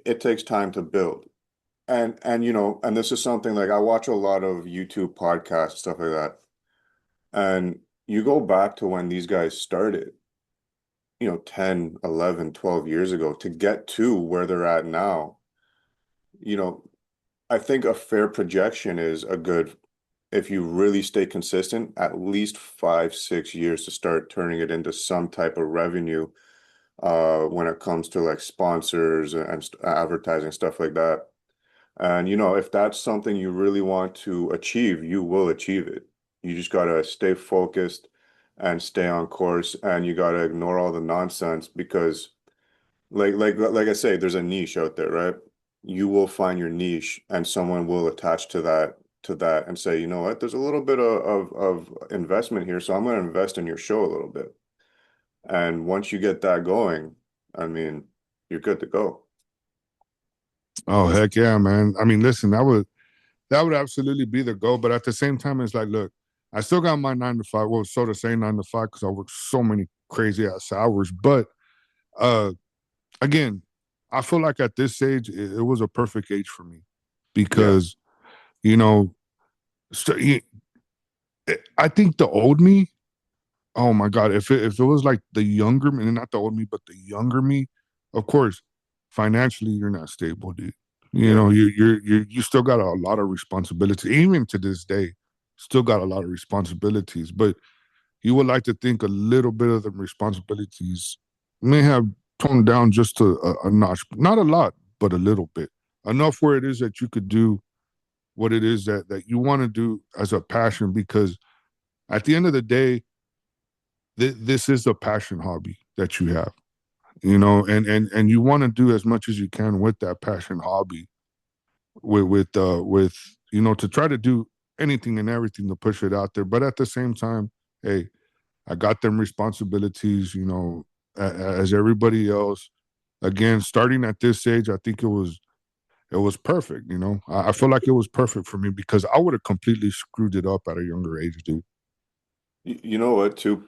Speaker 3: it takes time to build. And this is something like I watch a lot of YouTube podcasts, stuff like that. And you go back to when these guys started, 10, 11, 12 years ago to get to where they're at now. I think a fair projection is if you really stay consistent, at least 5, 6 years to start turning it into some type of revenue when it comes to like sponsors and advertising, stuff like that. And, if that's something you really want to achieve, you will achieve it. You just got to stay focused and stay on course, and you got to ignore all the nonsense because like I say, there's a niche out there, right? You will find your niche and someone will attach to that and say, you know what, there's a little bit of investment here, so I'm going to invest in your show a little bit. And once you get that going, I mean, you're good to go.
Speaker 4: Oh, heck yeah, man. I mean, listen, that would absolutely be the goal. But at the same time, it's like, look, I still got my 9 to 5. Well, so to say 9 to 5, because I work so many crazy ass hours. But again, I feel like at this age, it was a perfect age for me because, I think the old me, oh my God, if it was like the younger me, not the old me, but the younger me, of course, financially you're not stable, dude. You still got a lot of responsibility, even to this day, still got a lot of responsibilities. But you would like to think a little bit of the responsibilities may have toned down just a notch, not a lot, but a little bit, enough where it is that you could do what it is that you want to do as a passion. Because at the end of the day, this is a passion hobby that you have, you know, and you want to do as much as you can with that passion hobby, with you know, to try to do anything and everything to push it out there. But at the same time, hey, I got them responsibilities, you know, as everybody else. Again, starting at this age, I think it was perfect. You know, I feel like it was perfect for me because I would have completely screwed it up at a younger age, dude.
Speaker 3: You know what, too?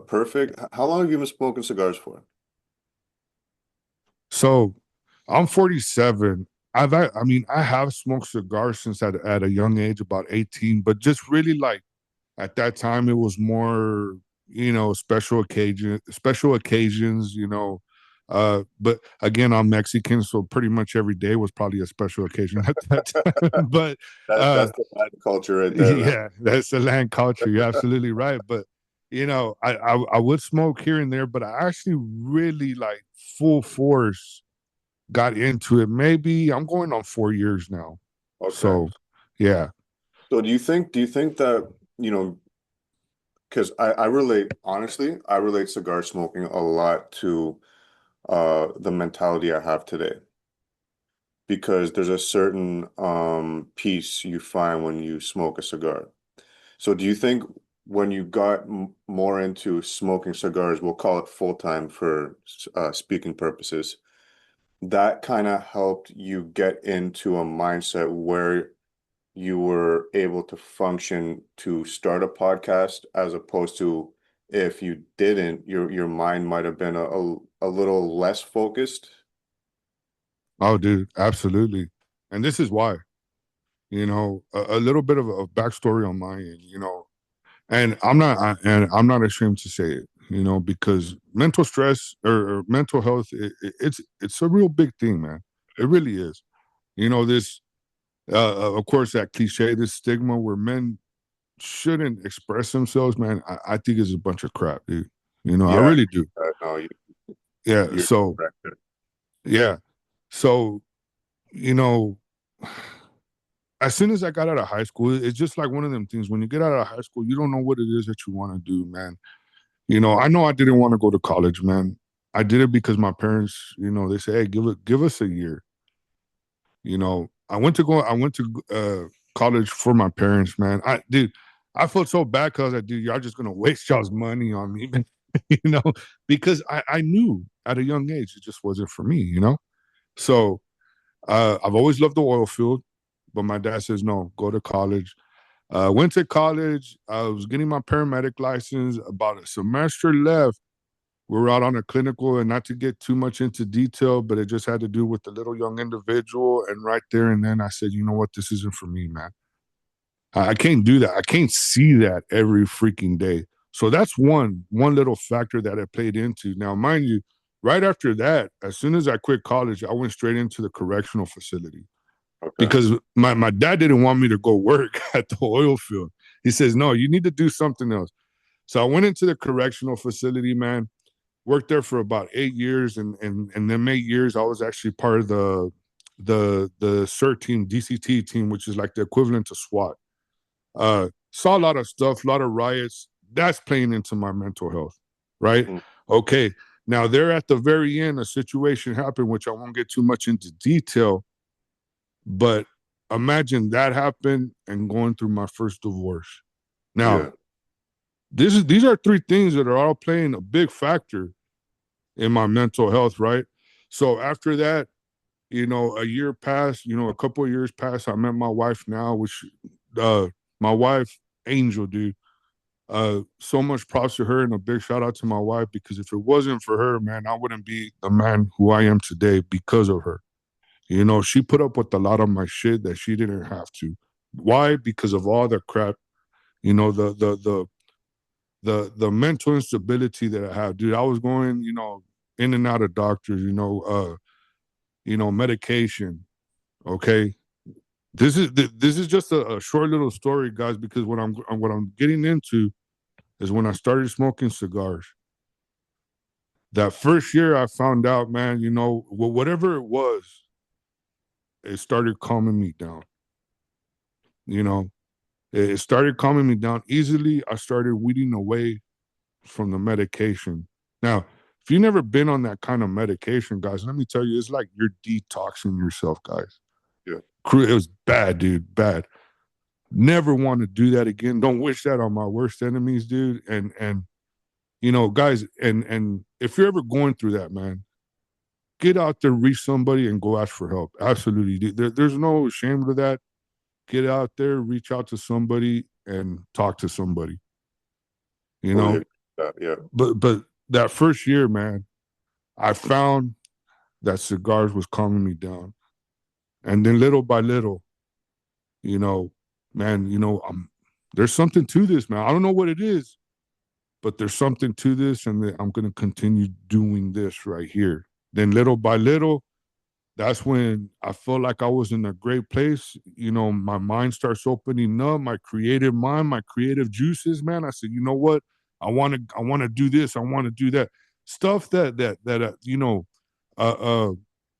Speaker 3: Perfect. How long have you been smoking cigars for?
Speaker 4: So I'm 47. I mean, I have smoked cigars since at a young age, about 18, but just really like at that time it was more, you know, special occasions, you know. But again, I'm Mexican, so pretty much every day was probably a special occasion at that time. But
Speaker 3: That's the bad culture right there, man.
Speaker 4: yeah, that's the land culture. You're absolutely right. But you know, I would smoke here and there, but I actually really like full force got into it. Maybe I'm going on 4 years now.
Speaker 3: Okay.
Speaker 4: So yeah.
Speaker 3: So do you think that, you know, because I relate, honestly, I relate cigar smoking a lot to the mentality I have today. Because there's a certain peace you find when you smoke a cigar. So do you think when you got more into smoking cigars, we'll call it full time for speaking purposes, that kind of helped you get into a mindset where you were able to function to start a podcast as opposed to if you didn't, your mind might have been a little less focused?
Speaker 4: Oh, dude, absolutely. And this is why, you know, a little bit of a backstory on my end, you know, and I'm not ashamed to say it, you know, because mental stress or mental health, it's a real big thing, man. It really is. You know, this, of course, that cliche, this stigma where men shouldn't express themselves, man. I think is a bunch of crap, dude. You know, I
Speaker 3: Yeah,
Speaker 4: really do.
Speaker 3: no,
Speaker 4: Yeah.
Speaker 3: you're
Speaker 4: So
Speaker 3: correct.
Speaker 4: yeah. So you know, as soon as I got out of high school, it's just like one of them things. When you get out of high school, you don't know what it is that you want to do, man. You know, I know I didn't want to go to college, man. I did it because my parents, you know, they say, "Hey, give us a year." You know, I went to college for my parents, man. I felt so bad because I dude, y'all just gonna waste y'all's money on me, man. You know, because I knew at a young age it just wasn't for me, you know. So I've always loved the oil field, but my dad says no, go to college. Went to college. I was getting my paramedic license. About a semester left. We were out on a clinical, and not to get too much into detail, but it just had to do with the little young individual. And right there and then, I said, you know what, this isn't for me, man. I can't do that. I can't see that every freaking day. So that's one little factor that I played into. Now, mind you, right after that, as soon as I quit college, I went straight into the correctional facility
Speaker 3: Okay.
Speaker 4: because my dad didn't want me to go work at the oil field. He says, no, you need to do something else. So I went into the correctional facility, man. Worked there for about 8 years, and them 8 years, I was actually part of the CERT team, DCT team, which is like the equivalent to SWAT. Saw a lot of stuff, a lot of riots. That's playing into my mental health, right?
Speaker 3: Mm.
Speaker 4: Okay. Now, there at the very end, a situation happened, which I won't get too much into detail, but imagine that happened and going through my first divorce. Now,
Speaker 3: Yeah.
Speaker 4: these are three things that are all playing a big factor in my mental health, right? So after that, you know, a year passed, you know, a couple of years passed. I met my wife now, which my wife, Angel, dude. So much props to her and a big shout out to my wife because if it wasn't for her, man, I wouldn't be the man who I am today because of her. You know, she put up with a lot of my shit that she didn't have to. Why? Because of all the crap, you know, the mental instability that I have, dude. I was going, you know, in and out of doctors, you know, medication. Okay, this is just a short little story, guys, because what I'm getting into is when I started smoking cigars. That first year, I found out, man, you know, whatever it was, it started calming me down. You know, it started calming me down easily. I started weeding away from the medication. Now, if you've never been on that kind of medication, guys, let me tell you, it's like you're detoxing yourself, guys.
Speaker 3: Yeah.
Speaker 4: It was bad, dude, bad. Never want to do that again. Don't wish that on my worst enemies, dude. And you know, guys, and if you're ever going through that, man, get out there, reach somebody, and go ask for help. Absolutely, dude. There's no shame to that. Get out there, reach out to somebody, and talk to somebody. You
Speaker 3: Fully
Speaker 4: know,
Speaker 3: agree with that. Yeah.
Speaker 4: but that first year, man, I found that cigars was calming me down, and then little by little, you know, man, you know, there's something to this, man. I don't know what it is, but there's something to this, and I'm going to continue doing this right here. Then little by little, that's when I felt like I was in a great place. You know, my mind starts opening up, my creative mind, my creative juices, man. I said, you know what? I want to do this. I want to do that. Stuff that you know, uh, uh,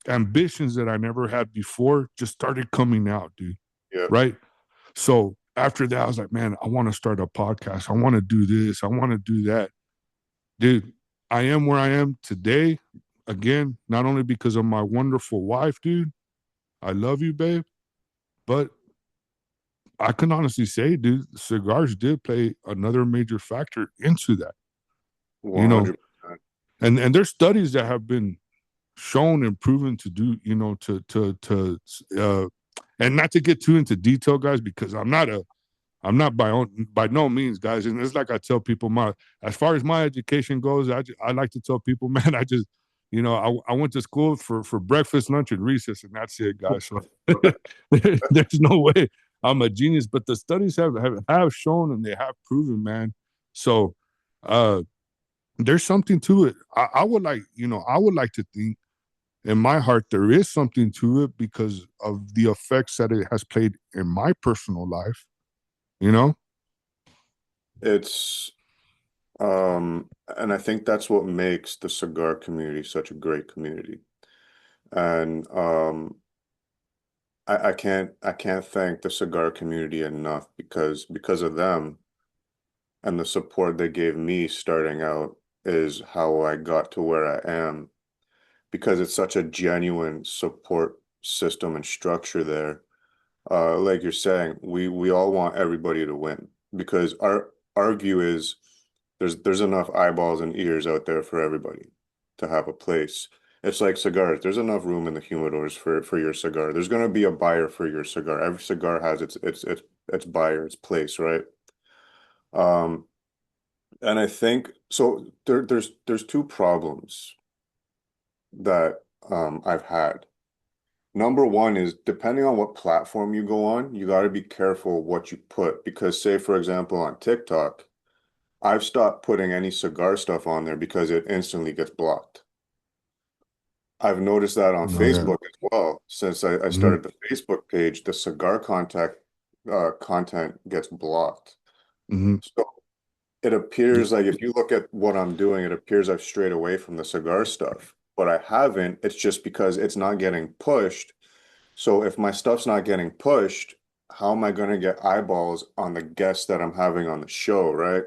Speaker 4: ambitions that I never had before just started coming out, dude.
Speaker 3: Yeah.
Speaker 4: Right. So after that, I was like, man, I want to start a podcast. I want to do this. I want to do that. Dude, I am where I am today. Again, not only because of my wonderful wife, dude. I love you, babe. But I can honestly say, dude, cigars did play another major factor into that. You know,
Speaker 3: 100%.
Speaker 4: and there's studies that have been shown and proven to do, you know, and not to get too into detail, guys, because I'm not by no means, guys. And it's like I tell people, as far as my education goes, I like to tell people, man, I just, you know, I went to school for breakfast, lunch, and recess, and that's it, guys. So there's no way I'm a genius, but the studies have shown and they have proven, man. So there's something to it. I would like, you know, I would like to think in my heart there is something to it because of the effects that it has played in my personal life. You know?
Speaker 3: It's and I think that's what makes the cigar community such a great community. And I can't thank the cigar community enough because of them and the support they gave me starting out is how I got to where I am because it's such a genuine support system and structure there. Like you're saying, we all want everybody to win because our view is there's enough eyeballs and ears out there for everybody to have a place. It's like cigars. There's enough room in the humidors for your cigar. There's going to be a buyer for your cigar. Every cigar has its buyer, its place, right? Um, and I think so. There's two problems that I've had. Number one is depending on what platform you go on, you got to be careful what you put because, say, for example, on TikTok, I've stopped putting any cigar stuff on there because it instantly gets blocked. I've noticed that on
Speaker 4: Oh yeah.
Speaker 3: Facebook as well. Since I
Speaker 4: Mm-hmm.
Speaker 3: started the Facebook page, the cigar content gets blocked.
Speaker 4: Mm-hmm.
Speaker 3: So it appears like if you look at what I'm doing, it appears I've strayed away from the cigar stuff, but I haven't. It's just because it's not getting pushed. So if my stuff's not getting pushed, how am I going to get eyeballs on the guests that I'm having on the show, right?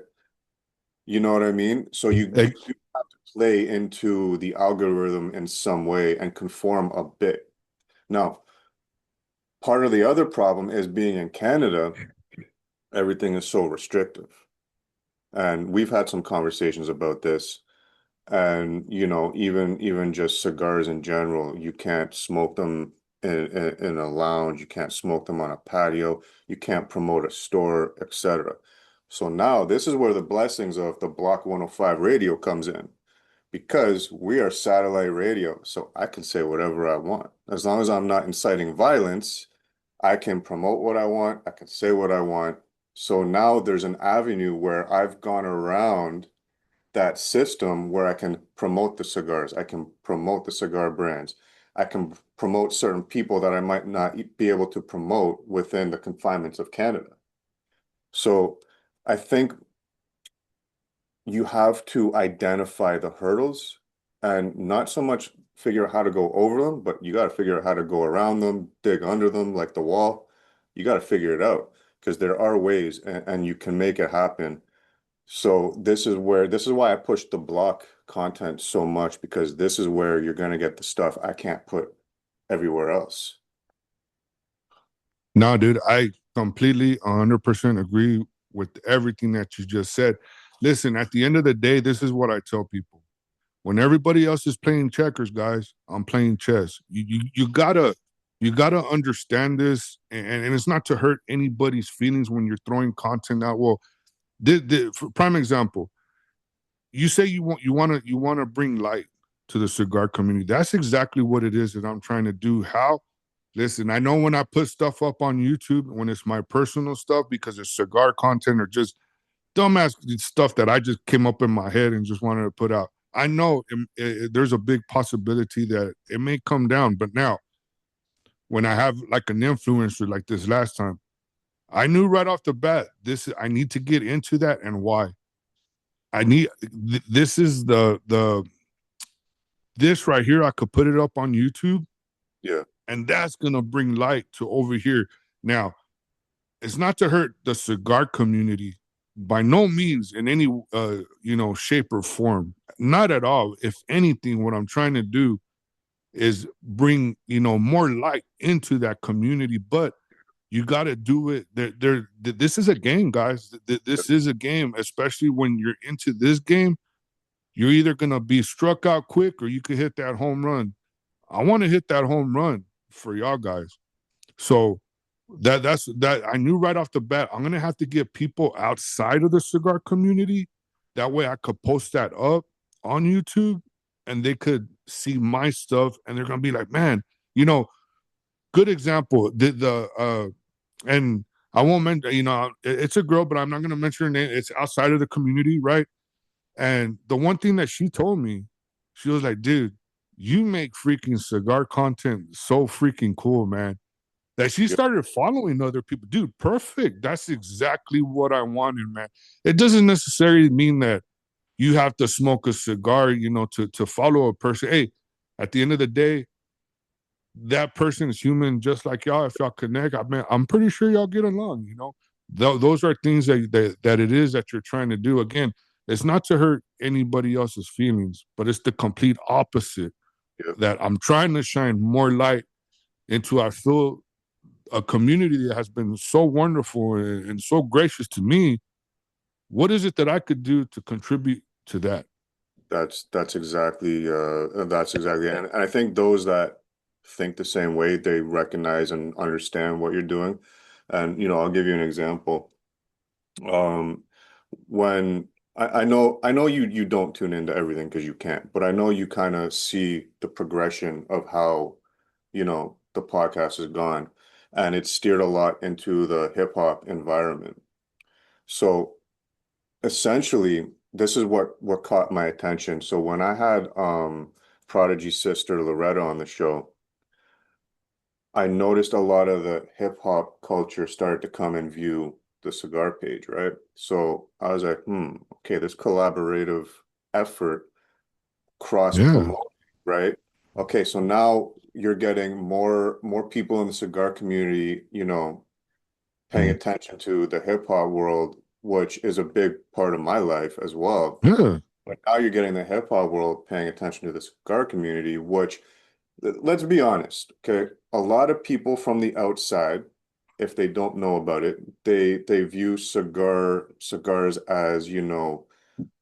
Speaker 3: You know what I mean? So you do have to play into the algorithm in some way and conform a bit. Now, part of the other problem is being in Canada, everything is so restrictive. And we've had some conversations about this. And, you know, even just cigars in general, you can't smoke them in a lounge, you can't smoke them on a patio, you can't promote a store, etc. So now this is where the blessings of the Block 105 radio comes in because we are satellite radio. So I can say whatever I want. As long as I'm not inciting violence, I can promote what I want, I can say what I want. So now there's an avenue where I've gone around that system where I can promote the cigars, I can promote the cigar brands, I can promote certain people that I might not be able to promote within the confinements of Canada. So I think you have to identify the hurdles and not so much figure out how to go over them, but you got to figure out how to go around them, dig under them like the wall. You got to figure it out because there are ways and you can make it happen. So this is why I push the block content so much, because this is where you're gonna get the stuff I can't put everywhere else.
Speaker 4: No, dude, I completely 100% agree with everything that you just said. Listen, at the end of the day, this is what I tell people. When everybody else is playing checkers, guys, I'm playing chess. You gotta understand this, and it's not to hurt anybody's feelings when you're throwing content out. Well, for prime example, you say you want to bring light to the cigar community. That's exactly what it is that I'm trying to do. How? Listen, I know when I put stuff up on YouTube, when it's my personal stuff because it's cigar content or just dumbass stuff that I just came up in my head and just wanted to put out. I know there's a big possibility that it may come down, but now when I have like an influencer like this last time, I knew right off the bat I need to get into that and why. This is the this right here. I could put it up on YouTube,
Speaker 3: Yeah.
Speaker 4: and that's gonna bring light to over here. Now, it's not to hurt the cigar community by no means in any shape or form. Not at all. If anything, what I'm trying to do is bring more light into that community, but you got to do it. This is a game, guys. This is a game, especially when you're into this game. You're either gonna be struck out quick or you could hit that home run. I want to hit that home run for y'all guys. So that's that. I knew right off the bat I'm gonna have to get people outside of the cigar community. That way I could post that up on YouTube and they could see my stuff and they're gonna be like, man, good example. And I won't mention, it's a girl, but I'm not gonna mention her name. It's outside of the community, right? And the one thing that she told me, she was like, dude, you make freaking cigar content so freaking cool, man. That she started following other people. Dude, perfect. That's exactly what I wanted, man. It doesn't necessarily mean that you have to smoke a cigar, to follow a person. Hey, at the end of the day, that person is human just like y'all. If y'all connect, I'm pretty sure y'all get along. Those are things that it is that you're trying to do. Again, it's not to hurt anybody else's feelings, but it's the complete opposite.
Speaker 3: Yeah.
Speaker 4: That I'm trying to shine more light into. I feel a community that has been so wonderful and so gracious to me. What is it that I could do to contribute to that?
Speaker 3: That's exactly and I think those that think the same way, they recognize and understand what you're doing. And I'll give you an example. Um, when I know you don't tune into everything because you can't, but I know you kind of see the progression of how, the podcast has gone, and it's steered a lot into the hip hop environment. So essentially, this is what caught my attention. So when I had Prodigy's sister Loretta on the show, I noticed a lot of the hip hop culture started to come and view the cigar page, right? So I was like, okay, this collaborative effort, cross
Speaker 4: Yeah.
Speaker 3: promote, right? Okay, so now you're getting more people in the cigar community, paying attention to the hip hop world, which is a big part of my life as well.
Speaker 4: Yeah.
Speaker 3: But now you're getting the hip hop world paying attention to the cigar community, which, let's be honest, okay? A lot of people from the outside, if they don't know about it, they view cigars as,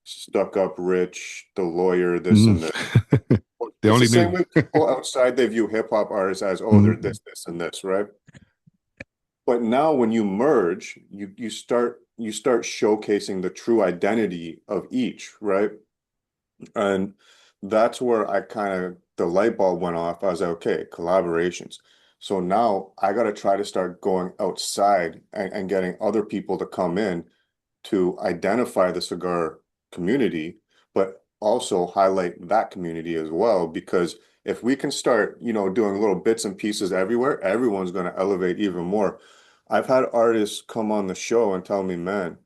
Speaker 3: stuck up rich, the lawyer, this and this.
Speaker 4: They
Speaker 3: It's the
Speaker 4: only
Speaker 3: same
Speaker 4: knew.
Speaker 3: way people outside they view hip hop artists as, oh, they're this, and this, right? But now when you merge, you start showcasing the true identity of each, right? And that's where I kind of the light bulb went off. I was like, okay, collaborations. So now I got to try to start going outside and getting other people to come in to identify the cigar community, but also highlight that community as well. Because if we can start, doing little bits and pieces everywhere, everyone's going to elevate even more. I've had artists come on the show and tell me, man,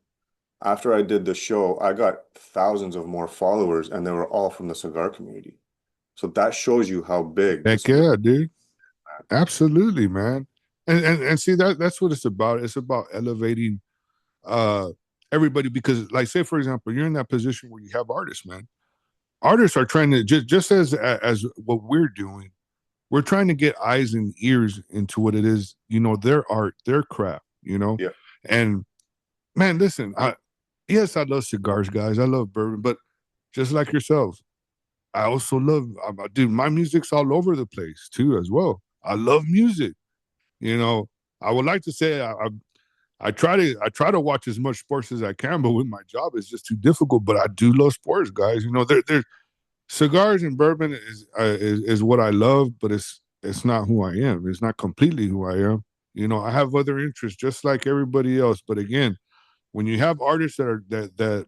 Speaker 3: after I did the show, I got thousands of more followers, and they were all from the cigar community. So that shows you how big
Speaker 4: Heck
Speaker 3: this.
Speaker 4: yeah, dude. Absolutely, man. And see that's what it's about. It's about elevating everybody, because like say for example, you're in that position where you have artists, man. Artists are trying to just as what we're doing, we're trying to get eyes and ears into what it is, their art, their craft,
Speaker 3: Yeah.
Speaker 4: and man, listen, yes, I love cigars, guys. I love bourbon, but just like yourself, I also love, dude, my music's all over the place too, as well. I love music. You know, I would like to say I try to watch as much sports as I can, but with my job, it's just too difficult. But I do love sports, guys. There cigars and bourbon is what I love, but it's not who I am. It's not completely who I am. I have other interests just like everybody else. But again, when you have artists that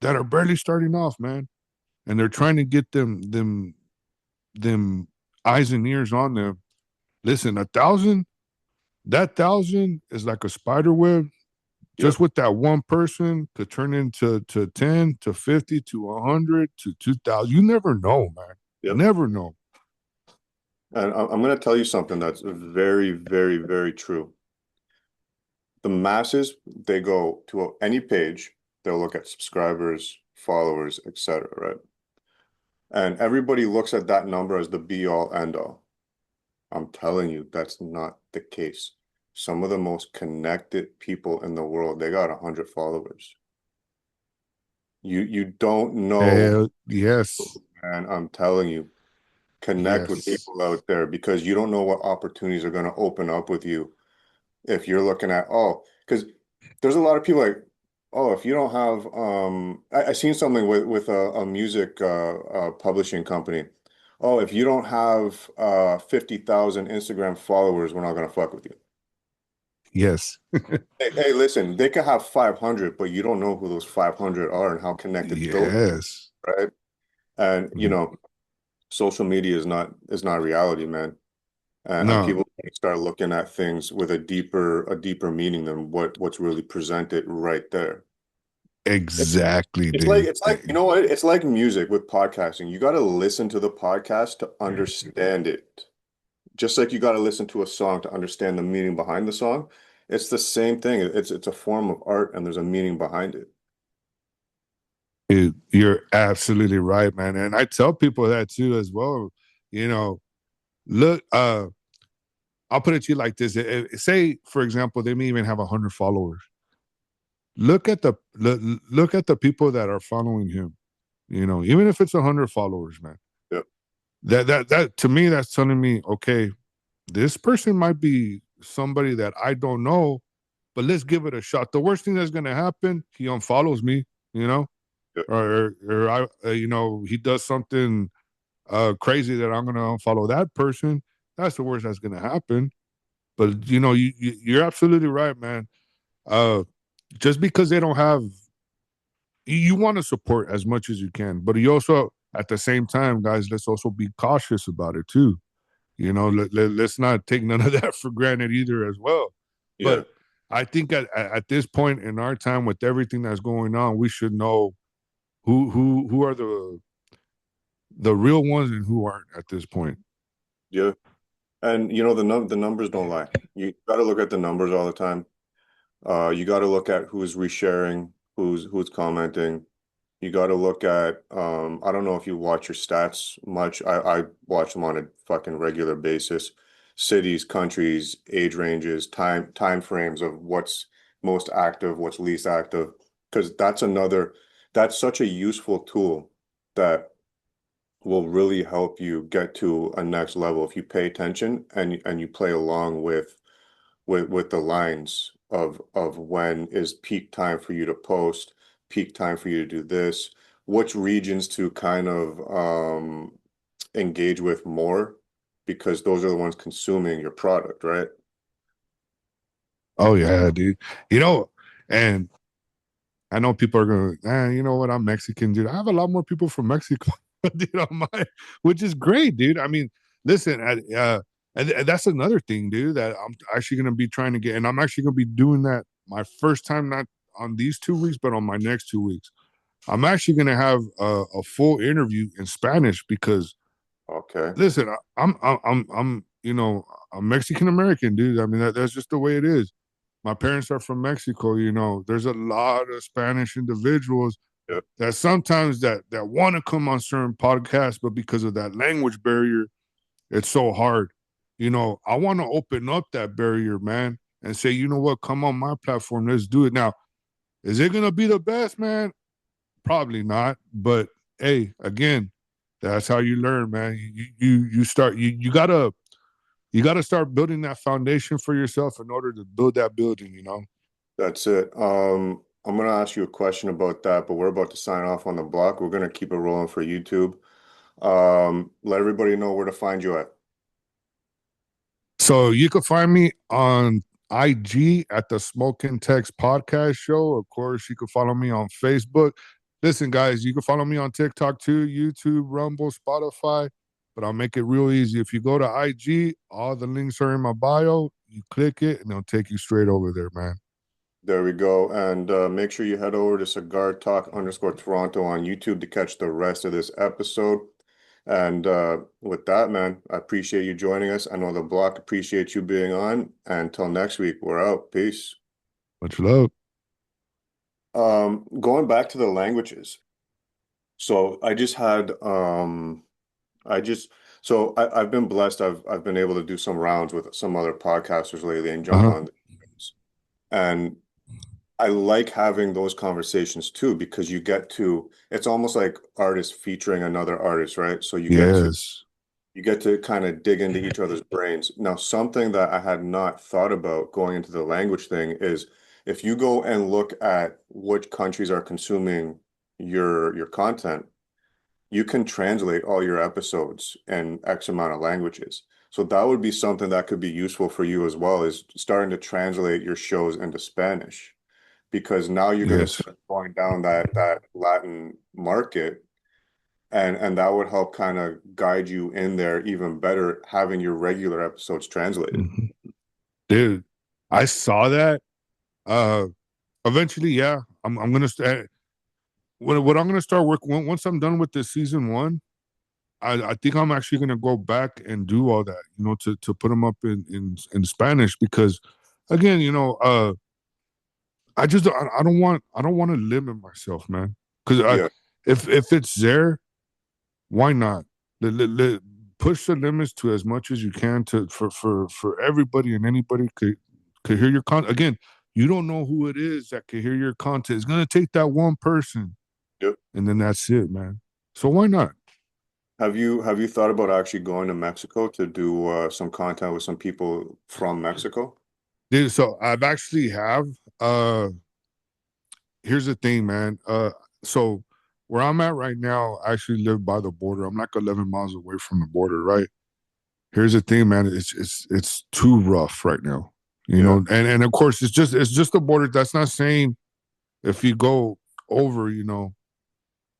Speaker 4: are barely starting off, man, and they're trying to get them eyes and ears on them. Listen, that 1,000 is like a spider web.
Speaker 3: Yep.
Speaker 4: Just with that one person could turn into to 10 to 50 to 100 to 2,000. You never know, man.
Speaker 3: Yep.
Speaker 4: Never know.
Speaker 3: And I'm going to tell you something that's very, very, very true. The masses, they go to any page, they'll look at subscribers, followers, etc., right? And everybody looks at that number as the be all end all. I'm telling you, that's not the case. Some of the most connected people in the world, they got 100 followers. You don't know,
Speaker 4: Yes.
Speaker 3: and I'm telling you, connect with
Speaker 4: Yes.
Speaker 3: people out there, because you don't know what opportunities are going to open up with you if you're looking at, because there's a lot of people like, if you don't have, I seen something with a music publishing company. If you don't have 50,000 Instagram followers, we're not gonna fuck with you.
Speaker 4: Yes.
Speaker 3: Hey, listen, they can have 500, but you don't know who those 500 are and how connected those
Speaker 4: Yes.
Speaker 3: are, right? And social media is not reality, man. And
Speaker 4: No,
Speaker 3: people start looking at things with a deeper meaning than what's really presented right there.
Speaker 4: exactly,
Speaker 3: It's like
Speaker 4: dude.
Speaker 3: it's like you know what? It's like music with podcasting. You got to listen to the podcast to understand it. Just like you got to listen to a song to understand the meaning behind the song. It's the same thing. It's a form of art, and there's a meaning behind it.
Speaker 4: You're absolutely right, man. And I tell people that too as well. You know, look, I'll put it to you like this. Say, for example, they may even have 100 followers. Look at the people that are following him. Even if it's 100 followers, man.
Speaker 3: Yep.
Speaker 4: That to me, that's telling me, okay, this person might be somebody that I don't know, but let's give it a shot. The worst thing that's gonna happen, he unfollows me,
Speaker 3: Yep.
Speaker 4: or I, he does something crazy that I'm gonna unfollow that person. That's the worst that's gonna happen. But you're absolutely right, man. Uh, just because they don't have, you want to support as much as you can, but you also, at the same time, guys, let's also be cautious about it too. Let's not take none of that for granted either, as well.
Speaker 3: Yeah.
Speaker 4: But I think at this point in our time, with everything that's going on, we should know who are the real ones and who aren't at this point.
Speaker 3: Yeah. And the numbers don't lie. You got to look at the numbers all the time. You got to look at who's resharing, who's commenting. You got to look at, I don't know if you watch your stats much. I watch them on a fucking regular basis. Cities, countries, age ranges, time frames of what's most active, what's least active. Because that's such a useful tool that will really help you get to a next level if you pay attention and you play along with the lines of when is peak time for you to post, peak time for you to do this, which regions to kind of engage with more, because those are the ones consuming your product, right?
Speaker 4: Oh yeah, dude. And I know people are going, you know what? I'm Mexican, dude. I have a lot more people from Mexico, dude, on my, which is great, dude. I mean, listen, and that's another thing, dude, that I'm actually going to be trying to get, and I'm actually going to be doing that my first time, not on these 2 weeks, but on my next 2 weeks. I'm actually going to have a full interview in Spanish because,
Speaker 3: Okay.
Speaker 4: listen, I'm I'm Mexican American, dude. I mean, that's just the way it is. My parents are from Mexico. There's a lot of Spanish individuals
Speaker 3: Yep.
Speaker 4: that sometimes that want to come on certain podcasts, but because of that language barrier, it's so hard. I want to open up that barrier, man, and say, you know what, come on my platform, let's do it. Now, is it gonna be the best, man? Probably not. But hey, again, that's how you learn, man. You start you gotta start building that foundation for yourself in order to build that building.
Speaker 3: That's it. I'm gonna ask you a question about that, but we're about to sign off on the block. We're gonna keep it rolling for YouTube. Let everybody know where to find you at.
Speaker 4: So you can find me on IG at the Smoken Text Podcast Show. Of course, you can follow me on Facebook. Listen, guys, you can follow me on TikTok too, YouTube, Rumble, Spotify. But I'll make it real easy. If you go to IG, all the links are in my bio. You click it, and it'll take you straight over there, man.
Speaker 3: There we go. And make sure you head over to Cigar Talk _Toronto on YouTube to catch the rest of this episode. And with that, man, I appreciate you joining us. I know the block appreciates you being on. Until next week, we're out. Peace.
Speaker 4: Much love.
Speaker 3: Going back to the languages. So I just had I've been blessed. I've been able to do some rounds with some other podcasters lately and jump
Speaker 4: Uh-huh.
Speaker 3: on. And I like having those conversations too, because it's almost like artists featuring another artist, right? So
Speaker 4: Yes.
Speaker 3: you get to kind of dig into each other's brains. Now, something that I had not thought about going into the language thing is if you go and look at which countries are consuming your content, you can translate all your episodes in X amount of languages. So that would be something that could be useful for you as well, is starting to translate your shows into Spanish, because now you're going to
Speaker 4: Yes.
Speaker 3: start going down that Latin market, and that would help kind of guide you in there even better, having your regular episodes translated.
Speaker 4: Mhm. Dude, I saw that. Eventually, yeah, I'm gonna start. What I'm gonna start working once I'm done with this season one. I think I'm actually gonna go back and do all that, to put them up in Spanish, because, again, I don't want to limit myself, man. Because
Speaker 3: Yeah,
Speaker 4: if it's there, why not? Push the limits to as much as you can for everybody, and anybody could hear your content. Again, you don't know who it is that could hear your content. It's gonna take that one person,
Speaker 3: yep.
Speaker 4: and then that's it, man. So why not?
Speaker 3: Have you thought about actually going to Mexico to do some content with some people from Mexico?
Speaker 4: Dude, so I've actually have. Uh, Here's the thing, man. So where I'm at right now, I actually live by the border. I'm like 11 miles away from the border, right? Here's the thing, man. It's too rough right now,
Speaker 3: Yeah,
Speaker 4: and of course it's just the border. That's not saying if you go over,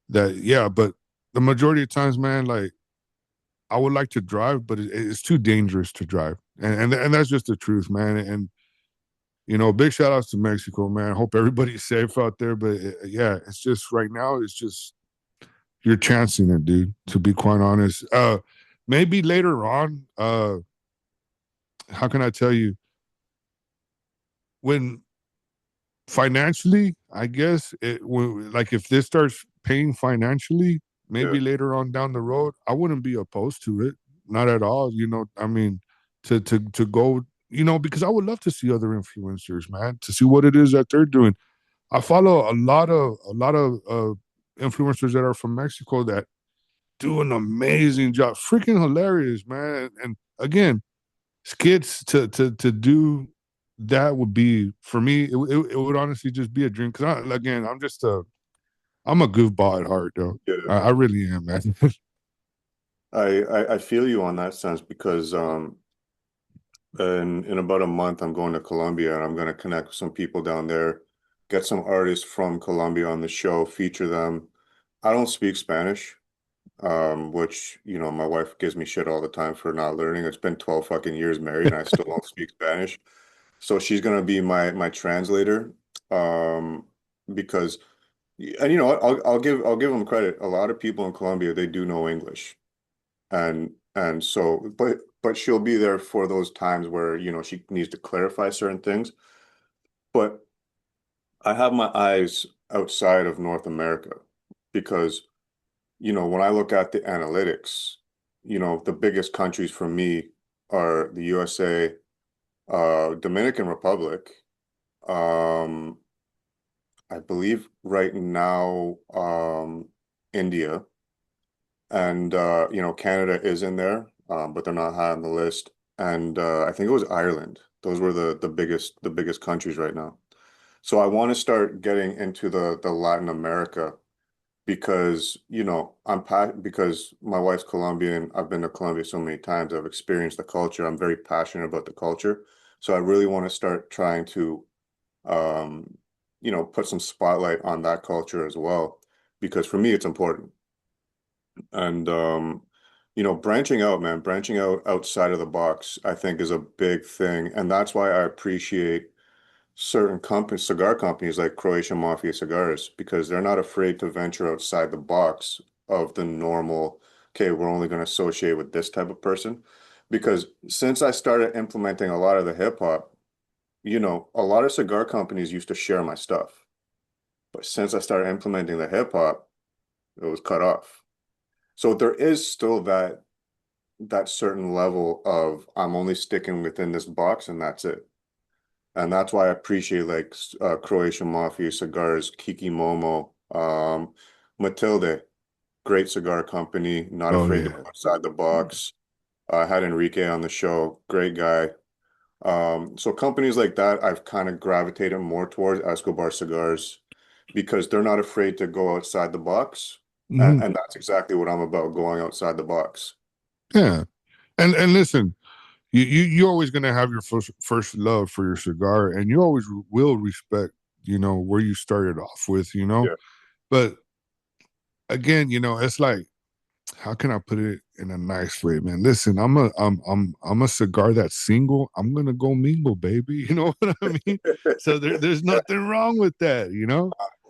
Speaker 4: that, yeah, but the majority of times, man, like, I would like to drive, but it's too dangerous to drive, and that's just the truth, man. And big shout outs to Mexico, man. I hope everybody's safe out there. But yeah, it's just right now, it's just you're chancing it, dude. To be quite honest, maybe later on. How can I tell you, when financially, I guess like if this starts paying financially,
Speaker 3: yeah,
Speaker 4: maybe later on down the road, I wouldn't be opposed to it. Not at all. I mean, to go, because I would love to see other influencers, man, to see what it is that they're doing. I follow a lot of influencers that are from Mexico that do an amazing job, freaking hilarious, man. And again, skits to do that would be, for me. It would honestly just be a dream, because again, I'm a goofball at heart, though.
Speaker 3: yeah.
Speaker 4: I really am, man.
Speaker 3: I feel you on that sense, because in about a month I'm going to Colombia, and I'm going to connect with some people down there, get some artists from Colombia on the show, feature them. I don't speak Spanish, which, my wife gives me shit all the time for not learning. It's been 12 fucking years married and I still don't speak Spanish. So she's gonna be my translator. Um, because and I'll give them credit. A lot of people in Colombia, they do know English. And so but she'll be there for those times where, she needs to clarify certain things. But I have my eyes outside of North America because, when I look at the analytics, the biggest countries for me are the USA, Dominican Republic, um, I believe right now, India, and Canada is in there, but they're not high on the list. And I think it was Ireland. Those were the biggest countries right now. So I want to start getting into the Latin America because because my wife's Colombian. I've been to Colombia so many times. I've experienced the culture. I'm very passionate about the culture. So I really want to start trying to um, put some spotlight on that culture as well, because for me it's important. And branching out, man, branching out outside of the box, I think is a big thing. And that's why I appreciate certain companies, cigar companies like Croatian Mafia Cigars, because they're not afraid to venture outside the box of the normal, okay, we're only going to associate with this type of person. Because since I started implementing a lot of the hip hop, a lot of cigar companies used to share my stuff. But since I started implementing the hip hop, it was cut off. So there is still that certain level of I'm only sticking within this box and that's it. And that's why I appreciate like Croatian Mafia Cigars, Kiki Momo, Matilde, great cigar company, not
Speaker 4: Oh
Speaker 3: afraid to
Speaker 4: yeah.
Speaker 3: go outside the box. I had Enrique on the show, great guy. So companies like that, I've kind of gravitated more towards Escobar Cigars because they're not afraid to go outside the box. And,
Speaker 4: Mhm.
Speaker 3: and that's exactly what I'm about, going outside the box.
Speaker 4: Yeah. And listen, you're always gonna have your first love for your cigar, and you always will respect, where you started off with,
Speaker 3: Yeah.
Speaker 4: But again, it's like, how can I put it in a nice way, man? Listen, I'm a cigar that's single. I'm gonna go mingle, baby. You know what I mean? So there's nothing wrong with that.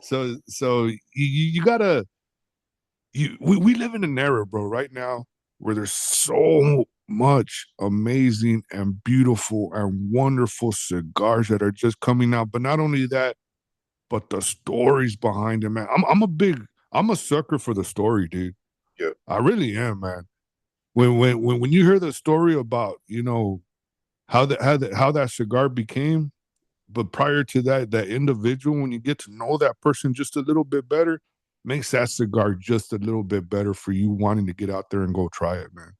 Speaker 4: So you gotta we live in an era, bro, right now where there's so much amazing and beautiful and wonderful cigars that are just coming out. But not only that, but the stories behind it, man. I'm a sucker for the story, dude.
Speaker 3: Yeah.
Speaker 4: I really am, man. When you hear the story about, how that cigar became, but prior to that, that individual, when you get to know that person just a little bit better, makes that cigar just a little bit better for you wanting to get out there and go try it, man.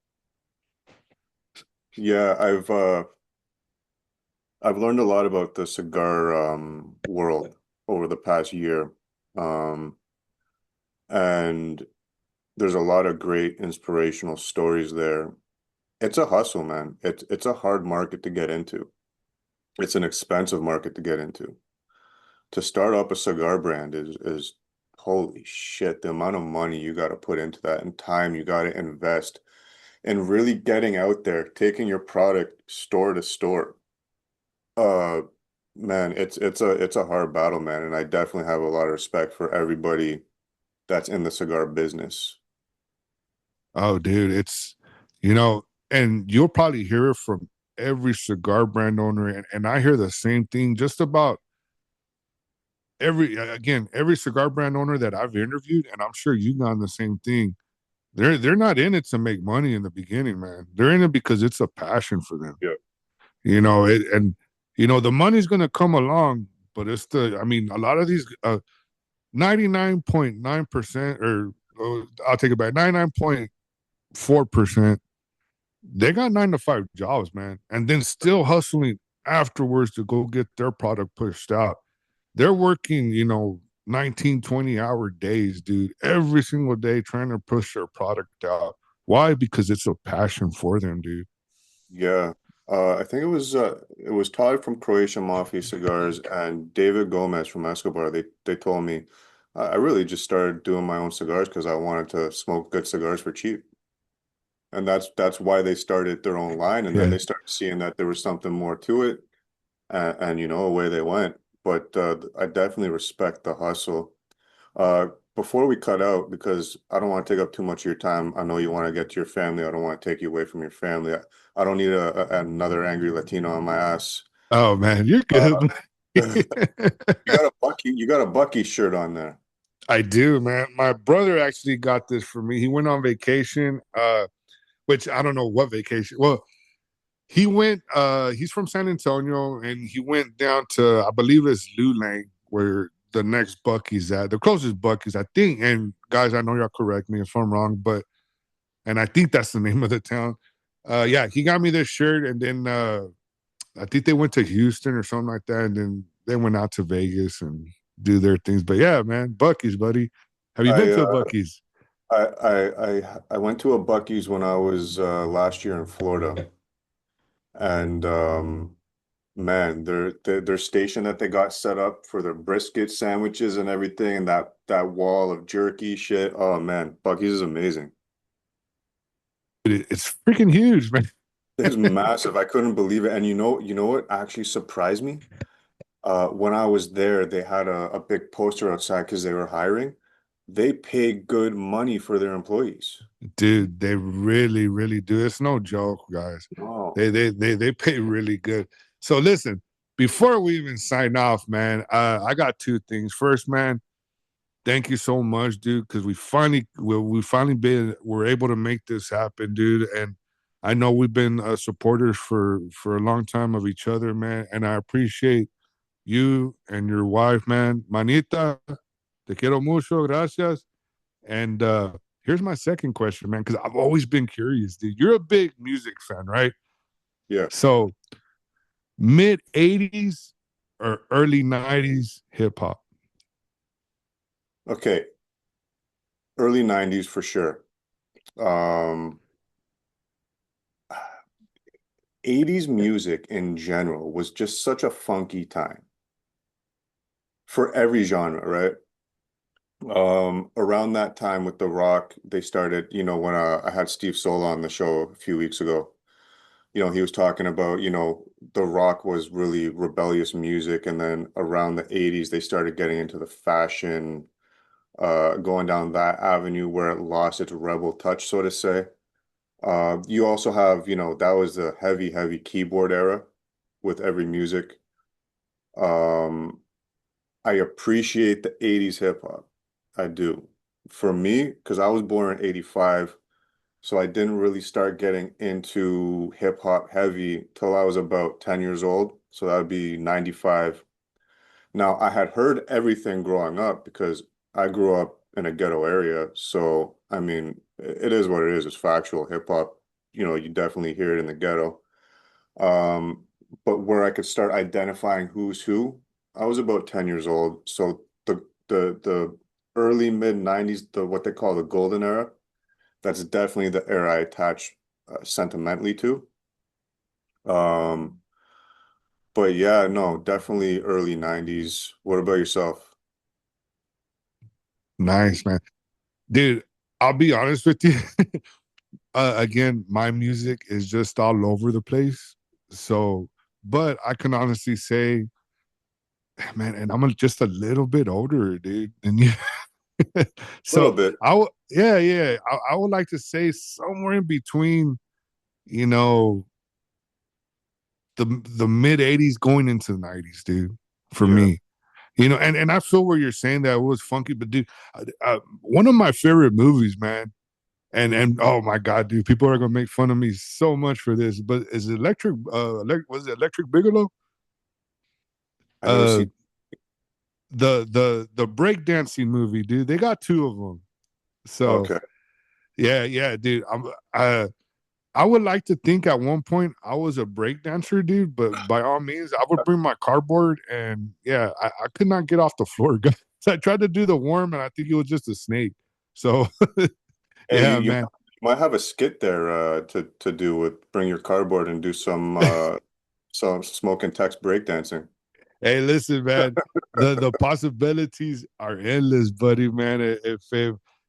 Speaker 3: Yeah, I've learned a lot about the cigar world over the past year. Um, and there's a lot of great inspirational stories there. It's a hustle, man. It's a hard market to get into. It's an expensive market to get into. To start up a cigar brand is holy shit, the amount of money you got to put into that and time you got to invest and really getting out there, taking your product store to store. Uh, man, it's a hard battle, man, and I definitely have a lot of respect for everybody that's in the cigar business.
Speaker 4: Oh, dude, and you'll probably hear it from every cigar brand owner, and I hear the same thing just about every cigar brand owner that I've interviewed, and I'm sure you've done the same thing. They're not in it to make money in the beginning, man. They're in it because it's a passion for them.
Speaker 3: Yeah.
Speaker 4: The money's gonna come along, but I mean, a lot of these 99.9%, or I'll take it back, 99.4%, they got 9 to 5 jobs, man, and then still hustling afterwards to go get their product pushed out. They're working, 19, 20-hour days, dude, every single day trying to push their product out. Why? Because it's a passion for them, dude.
Speaker 3: Yeah. I think it was Todd from Croatian Mafia Cigars and David Gomez from Escobar. They told me I really just started doing my own cigars because I wanted to smoke good cigars for cheap. And that's why they started their own line. And then
Speaker 4: Yeah.
Speaker 3: they started seeing that there was something more to it. And away they went. But I definitely respect the hustle. Uh, Before we cut out, because I don't want to take up too much of your time, I know you want to get to your family. I don't want to take you away from your family. I don't need another angry Latino on my ass.
Speaker 4: Oh man, you're
Speaker 3: Uh,
Speaker 4: good.
Speaker 3: You got a Bucky shirt on there.
Speaker 4: I do, man. My brother actually got this for me. He went on vacation, which I don't know what vacation. Well, he's from San Antonio and he went down to, I believe it's Lulang, where the next Bucky's at, the closest Bucky's, I think. And guys, I know y'all correct me if I'm wrong, but and I think that's the name of the town. Yeah, he got me this shirt, and then I think they went to Houston or something like that, and then they went out to Vegas and do their things. But yeah, man, Bucky's, buddy. Have you been
Speaker 3: I
Speaker 4: to a
Speaker 3: uh,
Speaker 4: Bucky's?
Speaker 3: I went to a Bucky's when I was last year in Florida, and man, their station that they got set up for their brisket sandwiches and everything, and that wall of jerky shit. Oh man, Bucky's is amazing.
Speaker 4: It's freaking huge, man.
Speaker 3: It's massive. I couldn't believe it. And you know what actually surprised me? When I was there, they had a big poster outside because they were hiring. They pay good money for their employees.
Speaker 4: Dude, they really, really do. It's no joke, guys.
Speaker 3: Oh,
Speaker 4: They pay really good. So listen, before we even sign off, man, I got two things. First, man, thank you so much, dude, because we finally we're able to make this happen, dude. And I know we've been supporters for a long time of each other, man. And I appreciate you and your wife, man. Manita, te quiero mucho, gracias. And here's my second question, man, because I've always been curious, dude. You're a big music fan, right?
Speaker 3: yeah.
Speaker 4: So mid 80s or early 90s hip hop?
Speaker 3: Okay. Early 90s for sure. Um, 80s music in general was just such a funky time for every genre, right? Around that time with the rock, they started, when I had Steve Sola on the show a few weeks ago, he was talking about, the rock was really rebellious music. And then around the 80s, they started getting into the fashion, going down that avenue where it lost its rebel touch, so to say. You also have, that was the heavy, heavy keyboard era with every music. Um, I appreciate the 80s hip hop. I do. For me, because I was born in 85, so I didn't really start getting into hip hop heavy till I was about 10 years old. So that would be 95. Now, I had heard everything growing up because I grew up in a ghetto area. So, I mean, it is what it is. It's factual. Hip hop, you definitely hear it in the ghetto. Um, but where I could start identifying who's who, I was about 10 years old. So the early mid 90s, the what they call the golden era, that's definitely the era I attach sentimentally to. Um, but yeah, no, definitely early 90s. What about yourself?
Speaker 4: Nice, man. Dude, I'll be honest with you. Again, my music is just all over the place. So, but I can honestly say, man, and just a little bit older, dude, than you.
Speaker 3: A little
Speaker 4: So
Speaker 3: bit.
Speaker 4: yeah. I would like to say somewhere in between, you know, the mid 80s going into the 90s, dude, for
Speaker 3: Yeah.
Speaker 4: me. And I feel where you're saying that it was funky, but dude, one of my favorite movies, man. And oh my god, dude, people are gonna make fun of me so much for this, but is was it Electric Bigelow?
Speaker 3: I never
Speaker 4: Uh
Speaker 3: see.
Speaker 4: the breakdancing movie, dude. They got two of them. So
Speaker 3: Okay.
Speaker 4: yeah, dude. I would like to think at one point I was a breakdancer, dude, but by all means, I would bring my cardboard and yeah, I could not get off the floor. So I tried to do the worm and I think it was just a snake. So
Speaker 3: Hey,
Speaker 4: yeah, man.
Speaker 3: you might have a skit there to do with bring your cardboard and do some smoking text breakdancing.
Speaker 4: Hey, listen, man. The possibilities are endless, buddy, man. If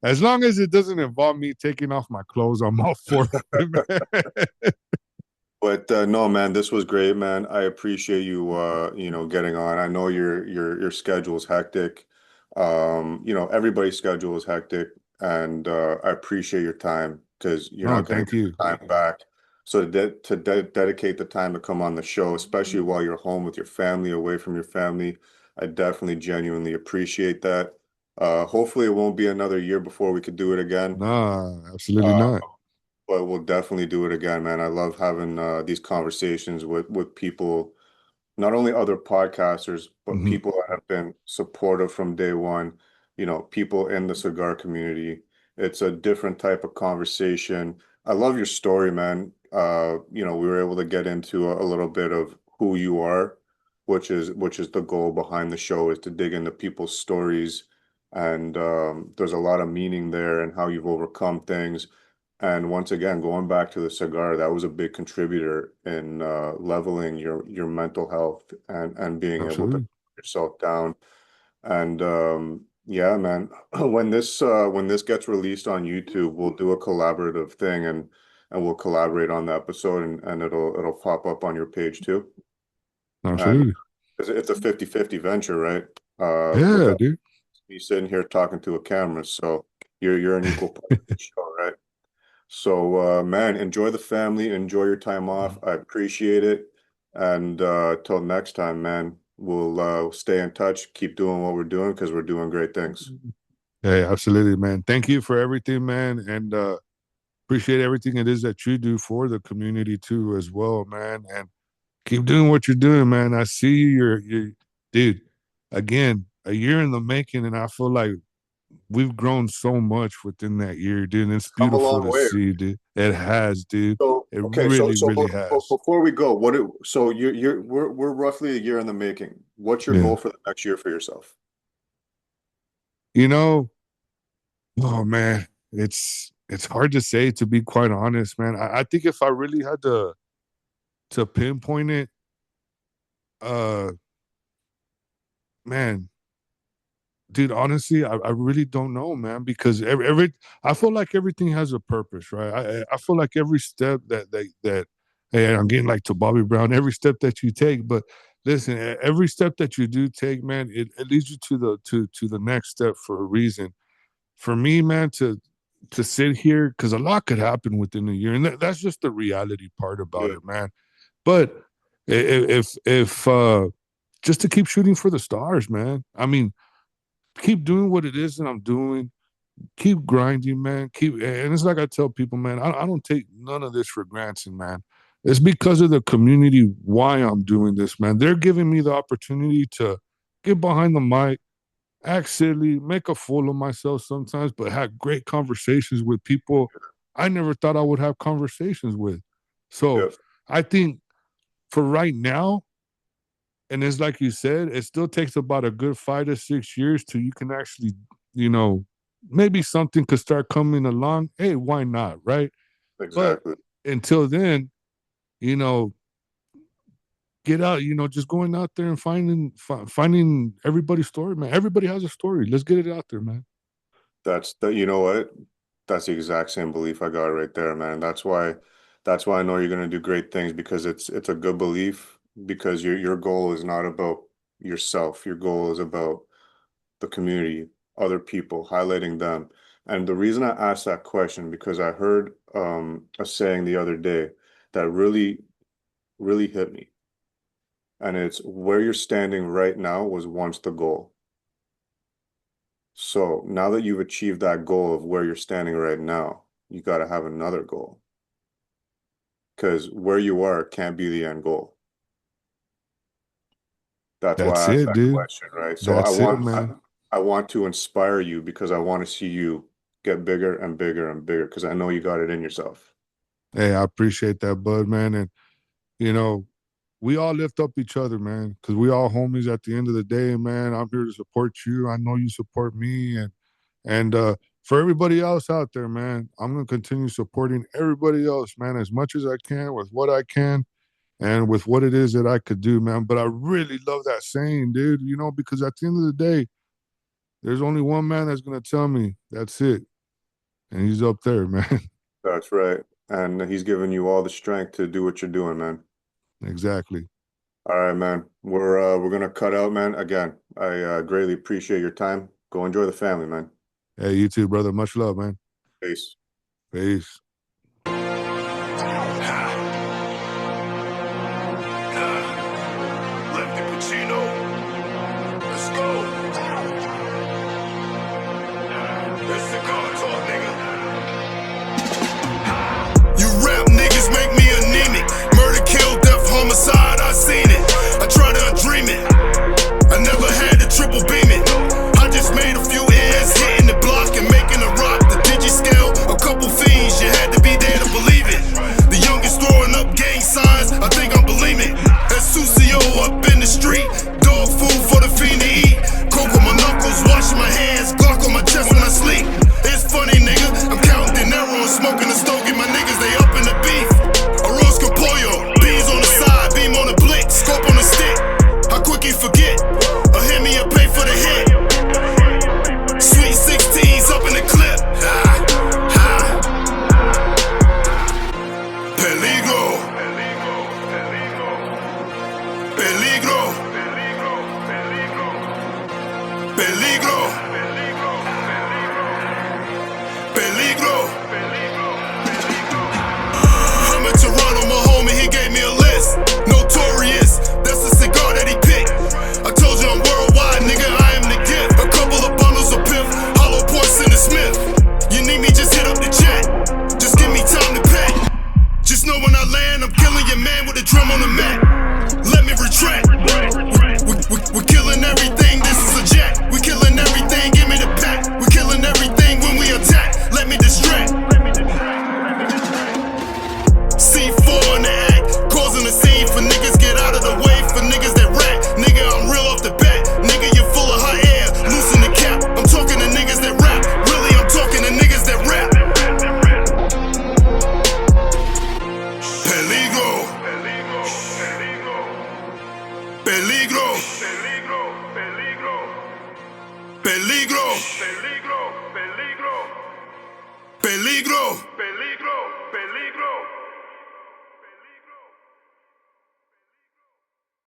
Speaker 4: as long as it doesn't involve me taking off my clothes, I'm all for it, man.
Speaker 3: But no, man, this was great, man. I appreciate you getting on. I know your schedule is hectic. Everybody's schedule is hectic, and I appreciate your time because you're
Speaker 4: No,
Speaker 3: not going to
Speaker 4: thank
Speaker 3: get
Speaker 4: you.
Speaker 3: the time back. So dedicate the time to come on the show, especially while you're home with your family, away from your family, I definitely genuinely appreciate that. Hopefully it won't be another year before we could do it again.
Speaker 4: Nah, absolutely
Speaker 3: Uh,
Speaker 4: not.
Speaker 3: but we'll definitely do it again, man. I love having these conversations with people, not only other podcasters, but
Speaker 4: Hmm.
Speaker 3: people that have been supportive from day one, people in the cigar community. It's a different type of conversation. I love your story, man. We were able to get into a little bit of who you are, which is the goal behind the show, is to dig into people's stories. And there's a lot of meaning there and how you've overcome things. And once again, going back to the cigar, that was a big contributor in leveling your mental health and being able to
Speaker 4: Absolutely.
Speaker 3: calm yourself down. And yeah, man, when this gets released on YouTube, we'll do a collaborative thing and we'll collaborate on the episode and it'll pop up on your page too. And
Speaker 4: Absolutely.
Speaker 3: it's a 50-50 venture, right? With
Speaker 4: Yeah,
Speaker 3: us
Speaker 4: dude.
Speaker 3: be sitting here talking to a camera, so you're an equal part of the show, right? So, man, enjoy the family, enjoy your time off. I appreciate it. And till next time, man, we'll stay in touch, keep doing what we're doing because we're doing great things.
Speaker 4: Hey, absolutely, man. Thank you for everything, man. And appreciate everything it is that you do for the community too, as well, man. And keep doing what you're doing, man. I see you're dude, again, a year in the making, and I feel like we've grown so much within that year, dude. And it's
Speaker 3: Come a
Speaker 4: beautiful
Speaker 3: long
Speaker 4: to
Speaker 3: way.
Speaker 4: see, dude. It has, dude.
Speaker 3: So,
Speaker 4: It
Speaker 3: okay, so
Speaker 4: really,
Speaker 3: so
Speaker 4: really has.
Speaker 3: before we go, so we're roughly a year in the making. What's your
Speaker 4: Yeah.
Speaker 3: goal for the next year for yourself?
Speaker 4: You know, oh man, it's hard to say, to be quite honest, man. I think if I really had to pinpoint it, uh man, dude, honestly, I really don't know, man, because I feel like everything has a purpose, right? I feel like every step that hey, I'm getting like to Bobby Brown, every step that you take, but listen, every step that you do take, man, it leads you to the next step for a reason. For me, man, to sit here, because a lot could happen within a year, and that's just the reality part about
Speaker 3: Yeah,
Speaker 4: it, man. But if just to keep shooting for the stars, man. I mean, keep doing what it is that I'm doing. Keep grinding, man. And it's like I tell people, man, I don't take none of this for granted, man. It's because of the community why I'm doing this, man. They're giving me the opportunity to get behind the mic, act silly, make a fool of myself sometimes, but have great conversations with people I never thought I would have conversations with. So
Speaker 3: yeah,
Speaker 4: I think for right now, and it's like you said, it still takes about a good 5 to 6 years till you can actually, you know, maybe something could start coming along. Hey, why not? Right. But
Speaker 3: exactly.
Speaker 4: until then, you know, get out, just going out there and finding everybody's story, man. Everybody has a story. Let's get it out there, man.
Speaker 3: You know what? That's the exact same belief I got right there, man. That's why I know you're gonna do great things because it's a good belief because your goal is not about yourself. Your goal is about the community, other people, highlighting them. And the reason I asked that question because I heard a saying the other day that really, really hit me. And it's where you're standing right now was once the goal. So now that you've achieved that goal of where you're standing right now, you got to have another goal because where you are can't be the end goal. That's why
Speaker 4: That's
Speaker 3: I asked
Speaker 4: it,
Speaker 3: that
Speaker 4: dude.
Speaker 3: question, right? So
Speaker 4: That's it, man.
Speaker 3: I want to inspire you because I want to see you get bigger and bigger and bigger because I know you got it in yourself.
Speaker 4: Hey, I appreciate that, bud, man. And you know, we all lift up each other, man, because we all homies at the end of the day, man. I'm here to support you. I know you support me, and for everybody else out there, man, I'm gonna continue supporting everybody else, man, as much as I can with what I can and with what it is that I could do, man. But I really love that saying, dude. Because at the end of the day, there's only one man that's gonna tell me that's it, and he's up there, man.
Speaker 3: That's right. And he's giving you all the strength to do what you're doing, man.
Speaker 4: Exactly.
Speaker 3: All right, man. We're gonna cut out, man. Again, I greatly appreciate your time. Go enjoy the family, man.
Speaker 4: Hey, you too, brother. Much love, man.
Speaker 3: Peace.
Speaker 4: Peace.
Speaker 2: Peligro. Peligro.